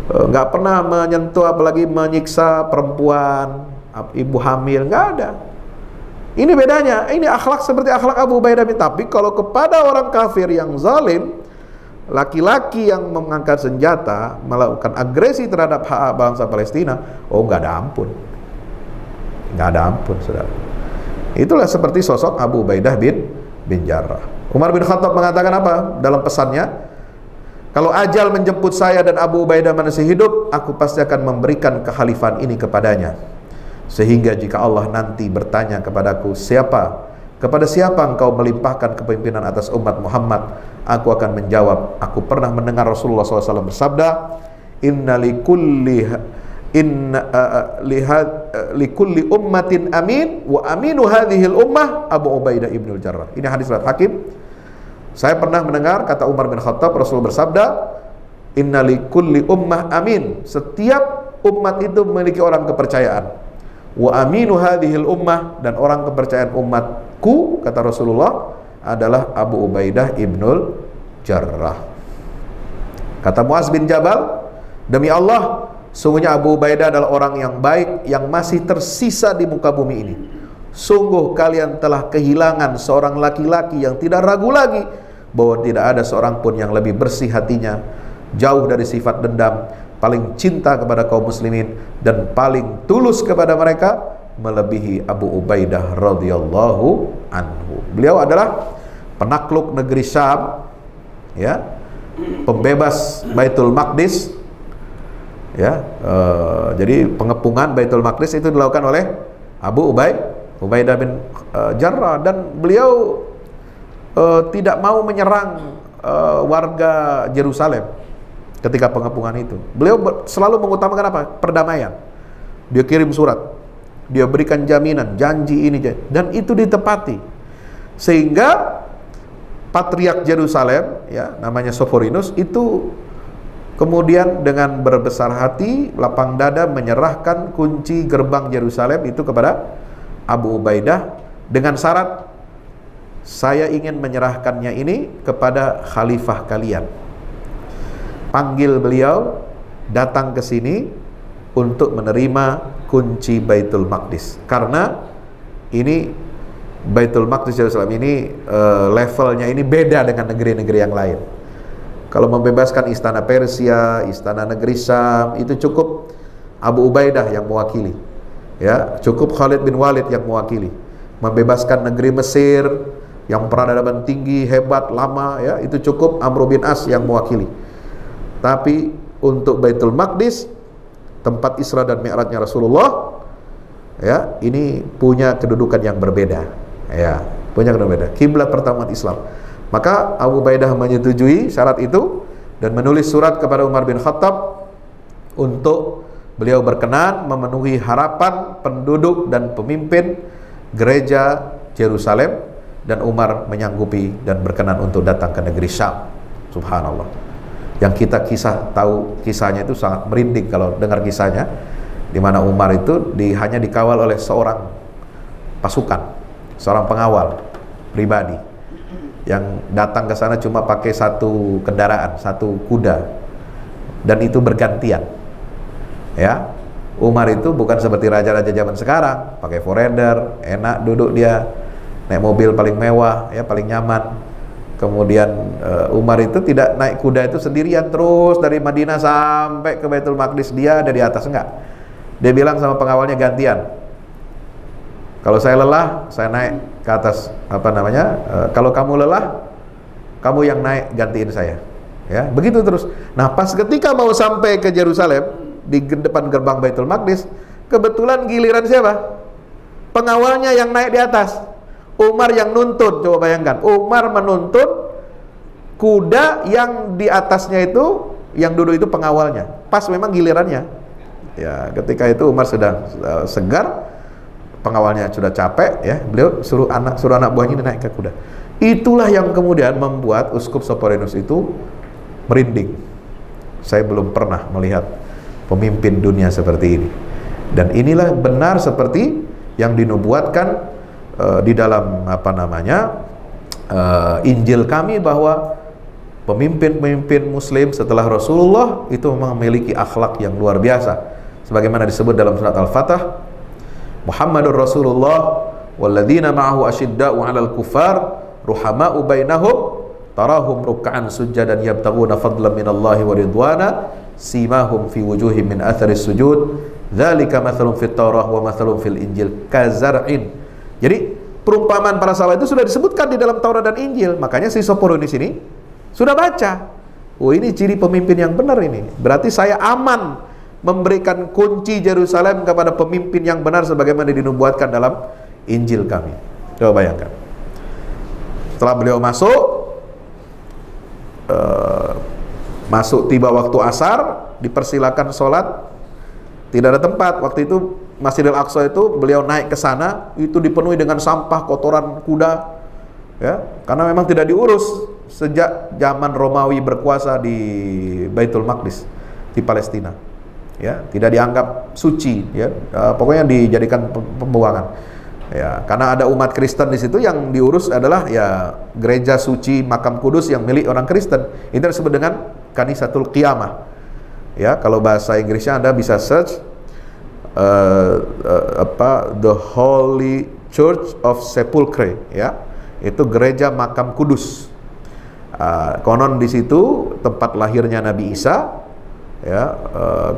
Nggak pernah menyentuh, apalagi menyiksa perempuan, ibu hamil, nggak ada. Ini bedanya, ini akhlak seperti akhlak Abu Ubaidah bin. Tapi kalau kepada orang kafir yang zalim, laki-laki yang mengangkat senjata, melakukan agresi terhadap hak bangsa Palestina, oh nggak ada ampun. Nggak ada ampun, saudara. Itulah seperti sosok Abu Ubaidah bin Jarrah. Umar bin Khattab mengatakan apa dalam pesannya? Kalau ajal menjemput saya dan Abu Ubaidah masih hidup, aku pasti akan memberikan kekhalifahan ini kepadanya. Sehingga jika Allah nanti bertanya kepadaku, kepada siapa engkau melimpahkan kepemimpinan atas umat Muhammad? Aku akan menjawab, aku pernah mendengar Rasulullah SAW bersabda, Inna likulli ummatin amin wa aminu hadhil ummah Abu Ubaidah ibnul Jarrah. Ini hadis riwayat Hakim. Saya pernah mendengar, kata Umar bin Khattab, Rasul bersabda, Inna likulli ummah amin. Setiap umat itu memiliki orang kepercayaan. Wa aminu hadhil ummah, dan orang kepercayaan umatku, kata Rasulullah, adalah Abu Ubaidah ibnul Jarrah. Kata Muaz bin Jabal, demi Allah, sungguhnya Abu Ubaidah adalah orang yang baik yang masih tersisa di muka bumi ini. Sungguh kalian telah kehilangan seorang laki-laki yang tidak ragu lagi bahwa tidak ada seorang pun yang lebih bersih hatinya, jauh dari sifat dendam, paling cinta kepada kaum muslimin, dan paling tulus kepada mereka melebihi Abu Ubaidah radhiyallahu anhu. Beliau adalah penakluk negeri Syam, ya, pembebas Baitul Maqdis. Ya, jadi pengepungan Baitul Maqdis itu dilakukan oleh Abu Ubaidah bin Jarrah, dan beliau tidak mau menyerang warga Yerusalem ketika pengepungan itu. Beliau selalu mengutamakan apa? Perdamaian. Dia kirim surat, dia berikan jaminan, janji ini, dan itu ditepati. Sehingga Patriark Yerusalem, ya, namanya Soforinus, itu kemudian dengan berbesar hati, lapang dada menyerahkan kunci gerbang Yerusalem itu kepada Abu Ubaidah dengan syarat, saya ingin menyerahkannya ini kepada khalifah kalian. Panggil beliau datang ke sini untuk menerima kunci Baitul Maqdis. Karena ini Baitul Maqdis Yerusalem ini levelnya ini beda dengan negeri-negeri yang lain. Kalau membebaskan istana Persia, istana negeri Syam, itu cukup Abu Ubaidah yang mewakili, ya, cukup Khalid bin Walid yang mewakili. Membebaskan negeri Mesir yang peradaban tinggi, hebat, lama, ya, itu cukup Amr bin As yang mewakili. Tapi untuk Baitul Maqdis, tempat Isra dan Mi'rajnya Rasulullah, ya, ini punya kedudukan yang berbeda, ya, punya kedudukan berbeda. Kiblat pertama Islam. Maka Abu Ubaidah menyetujui syarat itu dan menulis surat kepada Umar bin Khattab untuk beliau berkenan memenuhi harapan penduduk dan pemimpin gereja Yerusalem, dan Umar menyanggupi dan berkenan untuk datang ke negeri Syam. Subhanallah. Yang kita tahu kisahnya itu sangat merinding kalau dengar kisahnya, di mana Umar itu hanya dikawal oleh seorang pasukan, seorang pengawal pribadi yang datang ke sana cuma pakai satu kendaraan, satu kuda, dan itu bergantian. Ya, Umar itu bukan seperti raja-raja zaman sekarang, pakai forerunner, enak duduk dia, naik mobil paling mewah, ya, paling nyaman. Kemudian Umar itu tidak naik kuda itu sendirian terus dari Madinah sampai ke Baitul Maqdis, dia ada di atas, enggak. Dia bilang sama pengawalnya gantian. Kalau saya lelah, saya naik ke atas, kalau kamu lelah, kamu yang naik gantiin saya. Ya, begitu terus. Nah, pas ketika mau sampai ke Yerusalem di depan gerbang Baitul Maqdis, kebetulan giliran siapa? Pengawalnya yang naik di atas. Umar yang nuntun, coba bayangkan. Umar menuntun kuda yang di atasnya itu, yang duduk itu pengawalnya. Pas memang gilirannya. Ya, ketika itu Umar sudah segar, pengawalnya sudah capek, ya. Beliau suruh anak buahnya naik ke kuda. Itulah yang kemudian membuat Uskup Soporenus itu merinding. Saya belum pernah melihat pemimpin dunia seperti ini. Dan inilah benar seperti yang dinubuatkan di dalam Injil kami, bahwa pemimpin-pemimpin Muslim setelah Rasulullah itu memiliki akhlak yang luar biasa. Sebagaimana disebut dalam surat Al-Fatah, Muhammadur Rasulullah walladzina ma'ahu asyidda'u 'alal kuffar ruhama'u bainahum tarahum ruk'an sujjadan yabtaghuna fadlan minallahi wa ridwana simahum fi wujuhim min atharis sujud dzalika mathalun fit Taurah wa mathalun fil Injil kazar'in. Jadi perumpamaan para sahabat itu sudah disebutkan di dalam Taurat dan Injil. Makanya si Soporenus ini sudah baca. Oh, ini ciri pemimpin yang benar ini. Berarti saya aman memberikan kunci Yerusalem kepada pemimpin yang benar sebagaimana dinubuatkan dalam Injil kami. Coba bayangkan. Setelah beliau masuk tiba waktu asar, dipersilakan sholat. Tidak ada tempat. Waktu itu Masjidil Aqsa itu beliau naik ke sana, itu dipenuhi dengan sampah, kotoran kuda, ya, karena memang tidak diurus sejak zaman Romawi berkuasa di Baitul Maqdis di Palestina, ya, tidak dianggap suci, ya, pokoknya dijadikan pembuangan, ya, karena ada umat Kristen di situ, yang diurus adalah ya gereja suci Makam Kudus yang milik orang Kristen. Itu disebut dengan Kanisatul Qiyamah. Ya, kalau bahasa Inggrisnya Anda bisa search The Holy Church of Sepulchre, ya, itu gereja Makam Kudus. Konon di situ tempat lahirnya Nabi Isa, ya.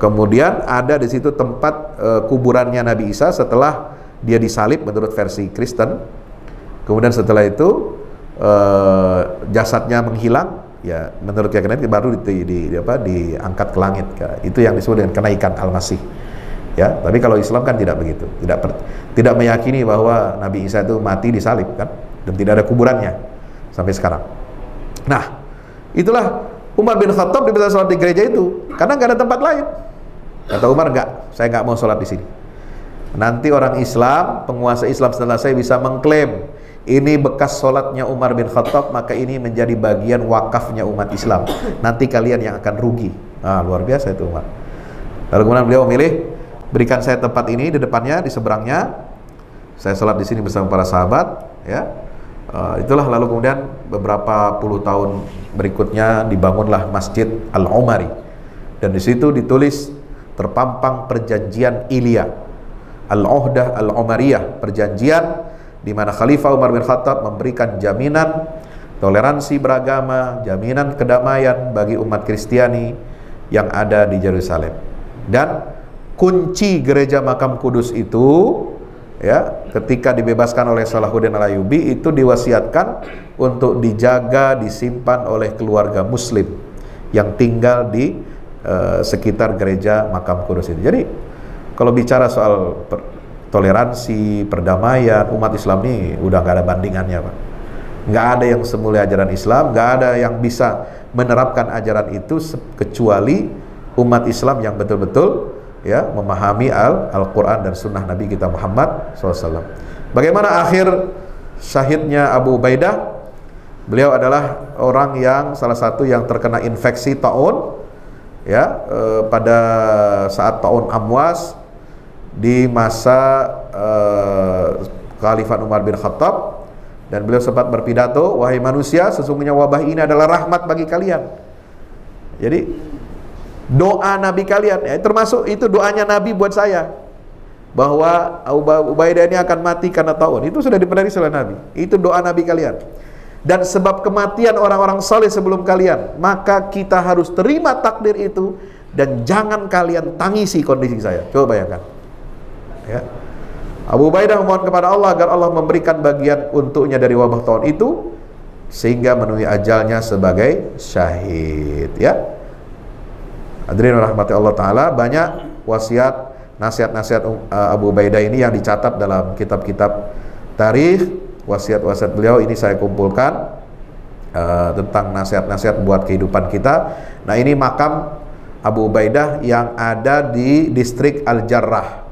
Kemudian ada di situ tempat kuburannya Nabi Isa setelah dia disalib menurut versi Kristen. Kemudian setelah itu jasadnya menghilang. Ya, menurut keyakinan baru diangkat ke langit. Itu yang disebut dengan kenaikan Al-Masih. Ya, tapi kalau Islam kan tidak begitu. Tidak meyakini bahwa Nabi Isa itu mati disalib, kan, dan tidak ada kuburannya sampai sekarang. Nah, itulah Umar bin Khattab diminta sholat di gereja itu karena nggak ada tempat lain. Kata Umar, saya nggak mau sholat di sini. Nanti orang Islam, penguasa Islam setelah saya bisa mengklaim ini bekas sholatnya Umar bin Khattab, maka ini menjadi bagian wakafnya umat Islam. Nanti kalian yang akan rugi. Nah, luar biasa itu Umar. Lalu kemudian beliau memilih, berikan saya tempat ini di depannya, di seberangnya. Saya sholat di sini bersama para sahabat. Ya, itulah. Lalu kemudian beberapa puluh tahun berikutnya dibangunlah Masjid Al-Umari, dan di situ ditulis, terpampang perjanjian Ilya, Al-Uhdah Al-Umariyah, perjanjian di mana Khalifah Umar bin Khattab memberikan jaminan toleransi beragama, jaminan kedamaian bagi umat Kristiani yang ada di Yerusalem. Dan kunci gereja Makam Kudus itu, ya, ketika dibebaskan oleh Salahuddin Al-Ayyubi, itu diwasiatkan untuk dijaga, disimpan oleh keluarga Muslim yang tinggal di sekitar gereja Makam Kudus itu. Jadi kalau bicara soal toleransi, perdamaian, umat Islam ini udah gak ada bandingannya, Pak. Nggak ada yang semulia ajaran Islam, nggak ada yang bisa menerapkan ajaran itu kecuali umat Islam yang betul-betul, ya, memahami Al-Quran dan Sunnah Nabi kita Muhammad SAW. Bagaimana akhir syahidnya Abu Ubaidah? Beliau adalah orang yang salah satu yang terkena infeksi taun, ya, pada saat taun Amwas di masa Khalifah Umar bin Khattab, dan beliau sempat berpidato, wahai manusia, sesungguhnya wabah ini adalah rahmat bagi kalian. Jadi doa Nabi kalian, ya, termasuk itu doanya Nabi buat saya, bahwa Abu Ubaidah ini akan mati karena taun. Itu sudah diprediksi oleh Nabi. Itu doa Nabi kalian. dan sebab kematian orang-orang saleh sebelum kalian, maka kita harus terima takdir itu dan jangan kalian tangisi kondisi saya. Coba bayangkan. Ya. Abu Ubaidah memohon kepada Allah agar Allah memberikan bagian untuknya dari wabah tahun itu sehingga memenuhi ajalnya sebagai syahid. Ya. Hadirin rahmati Allah Ta'ala, banyak wasiat, nasihat-nasihat Abu Ubaidah ini yang dicatat dalam kitab-kitab tarikh. Wasiat-wasiat beliau ini saya kumpulkan tentang nasihat-nasihat buat kehidupan kita. Nah, ini makam Abu Ubaidah yang ada di distrik Al-Jarrah.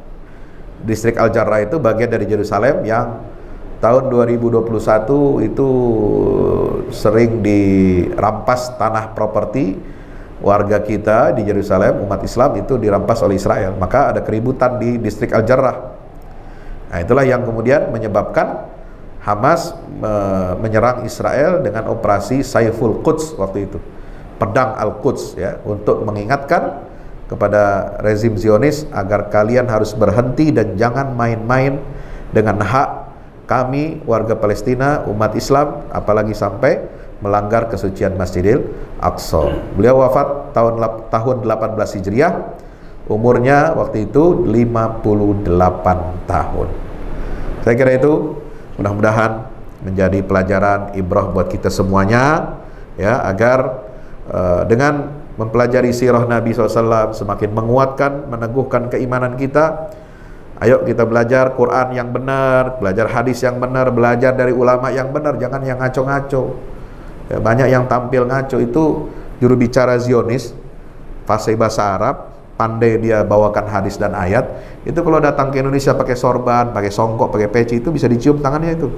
Distrik Al-Jarrah itu bagian dari Yerusalem yang tahun 2021 itu sering dirampas tanah properti warga kita di Yerusalem, umat Islam itu dirampas oleh Israel. Maka ada keributan di distrik Al-Jarrah. Nah, itulah yang kemudian menyebabkan Hamas menyerang Israel dengan operasi Saiful Quds waktu itu, pedang Al-Quds, ya, untuk mengingatkan kepada rezim Zionis agar kalian harus berhenti dan jangan main-main dengan hak kami warga Palestina, umat Islam, apalagi sampai melanggar kesucian Masjidil Aqsa. Beliau wafat tahun 18 Hijriah, umurnya waktu itu 58 tahun. Saya kira itu mudah-mudahan menjadi pelajaran ibrah buat kita semuanya, ya, agar dengan mempelajari sirah Nabi SAW semakin menguatkan, meneguhkan keimanan kita. Ayo kita belajar Quran yang benar, belajar hadis yang benar, belajar dari ulama yang benar, jangan yang ngaco-ngaco. Ya, banyak yang tampil ngaco, itu juru bicara Zionis, fasih bahasa Arab, pandai dia bawakan hadis dan ayat. Itu kalau datang ke Indonesia pakai sorban, pakai songkok, pakai peci, itu bisa dicium tangannya itu.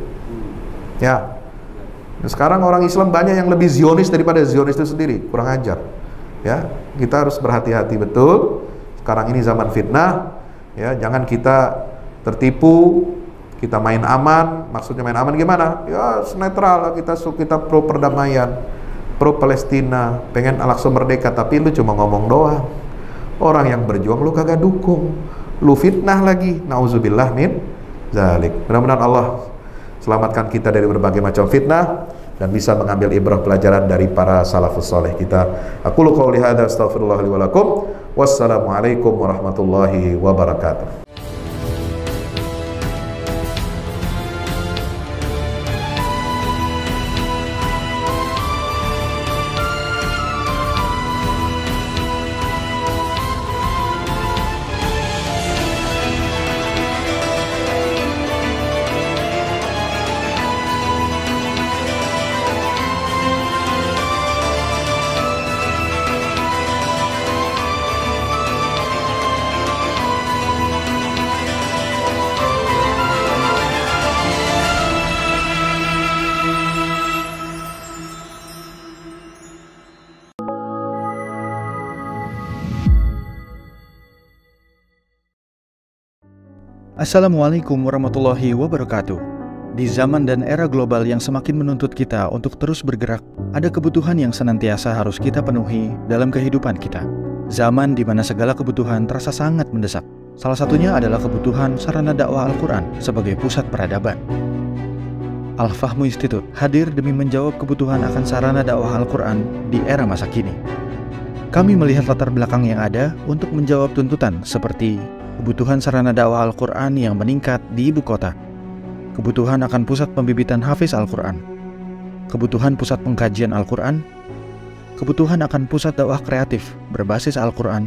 Ya. Nah, sekarang orang Islam banyak yang lebih Zionis daripada Zionis itu sendiri, kurang ajar. Ya, kita harus berhati-hati betul. Sekarang ini zaman fitnah, ya, jangan kita tertipu. Kita main aman, maksudnya main aman gimana? Ya netral, kita pro perdamaian, pro Palestina, pengen Al-Aqsa merdeka, tapi lu cuma ngomong doang. Orang yang berjuang lu kagak dukung, lu fitnah lagi. Nauzubillah min zalik. Mudah-mudahan Allah selamatkan kita dari berbagai macam fitnah dan bisa mengambil ibrah pelajaran dari para salafus saleh kita. Aqulu qouli hadza astaghfirullah li wa lakum. Wassalamualaikum warahmatullahi wabarakatuh. Assalamualaikum warahmatullahi wabarakatuh. Di zaman dan era global yang semakin menuntut kita untuk terus bergerak, ada kebutuhan yang senantiasa harus kita penuhi dalam kehidupan kita. Zaman di mana segala kebutuhan terasa sangat mendesak. Salah satunya adalah kebutuhan sarana dakwah Al-Quran sebagai pusat peradaban. Al-Fahmu Institute hadir demi menjawab kebutuhan akan sarana dakwah Al-Quran di era masa kini. Kami melihat latar belakang yang ada untuk menjawab tuntutan seperti kebutuhan sarana dakwah Al-Quran yang meningkat di ibu kota, kebutuhan akan pusat pembibitan hafiz Al-Quran, kebutuhan pusat pengkajian Al-Quran, kebutuhan akan pusat dakwah kreatif berbasis Al-Quran,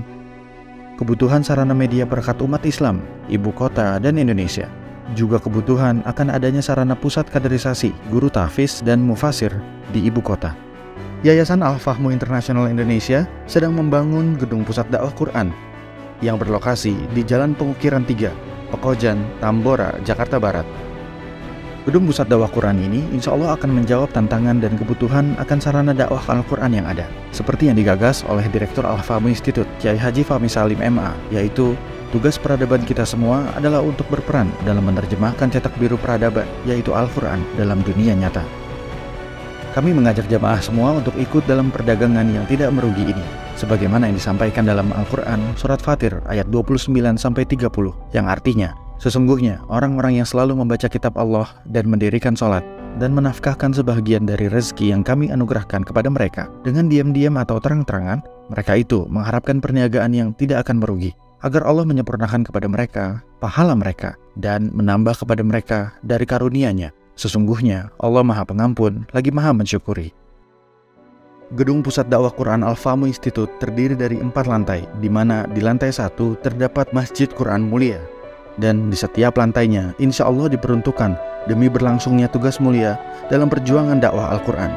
kebutuhan sarana media perekat umat Islam, ibu kota dan Indonesia, juga kebutuhan akan adanya sarana pusat kaderisasi guru tahfiz dan mufasir di ibu kota. Yayasan Al-Fahmu International Indonesia sedang membangun gedung pusat dakwah Quran yang berlokasi di Jalan Pengukiran 3, Pekojan, Tambora, Jakarta Barat. Gedung pusat dakwah Quran ini insya Allah akan menjawab tantangan dan kebutuhan akan sarana dakwah Al-Quran yang ada, seperti yang digagas oleh Direktur Al-Fahmu Institute, Kiai Haji Fahmi Salim MA, yaitu tugas peradaban kita semua adalah untuk berperan dalam menerjemahkan cetak biru peradaban, yaitu Al-Quran, dalam dunia nyata. Kami mengajak jamaah semua untuk ikut dalam perdagangan yang tidak merugi ini, sebagaimana yang disampaikan dalam Al-Quran Surat Fatir ayat 29-30, yang artinya, sesungguhnya orang-orang yang selalu membaca kitab Allah dan mendirikan sholat, dan menafkahkan sebahagian dari rezeki yang kami anugerahkan kepada mereka. Dengan diam-diam atau terang-terangan, mereka itu mengharapkan perniagaan yang tidak akan merugi, agar Allah menyempurnakan kepada mereka pahala mereka dan menambah kepada mereka dari karunia-Nya. Sesungguhnya Allah Maha Pengampun lagi Maha Mensyukuri. Gedung Pusat Dakwah Quran Al-Fahmu Institute terdiri dari 4 lantai, di mana di lantai 1 terdapat Masjid Quran Mulia. Dan di setiap lantainya insya Allah diperuntukkan demi berlangsungnya tugas mulia dalam perjuangan dakwah Al-Quran.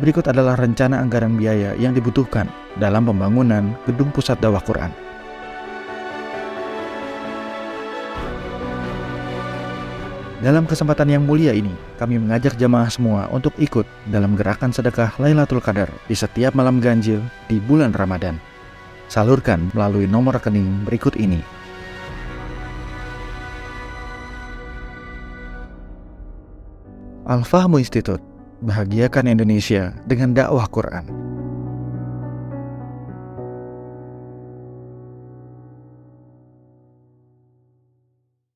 Berikut adalah rencana anggaran biaya yang dibutuhkan dalam pembangunan Gedung Pusat Dakwah Quran. Dalam kesempatan yang mulia ini, kami mengajak jamaah semua untuk ikut dalam gerakan sedekah Lailatul Qadar di setiap malam ganjil di bulan Ramadan. Salurkan melalui nomor rekening berikut ini. Al-Fahmu Institute, bahagiakan Indonesia dengan dakwah Quran.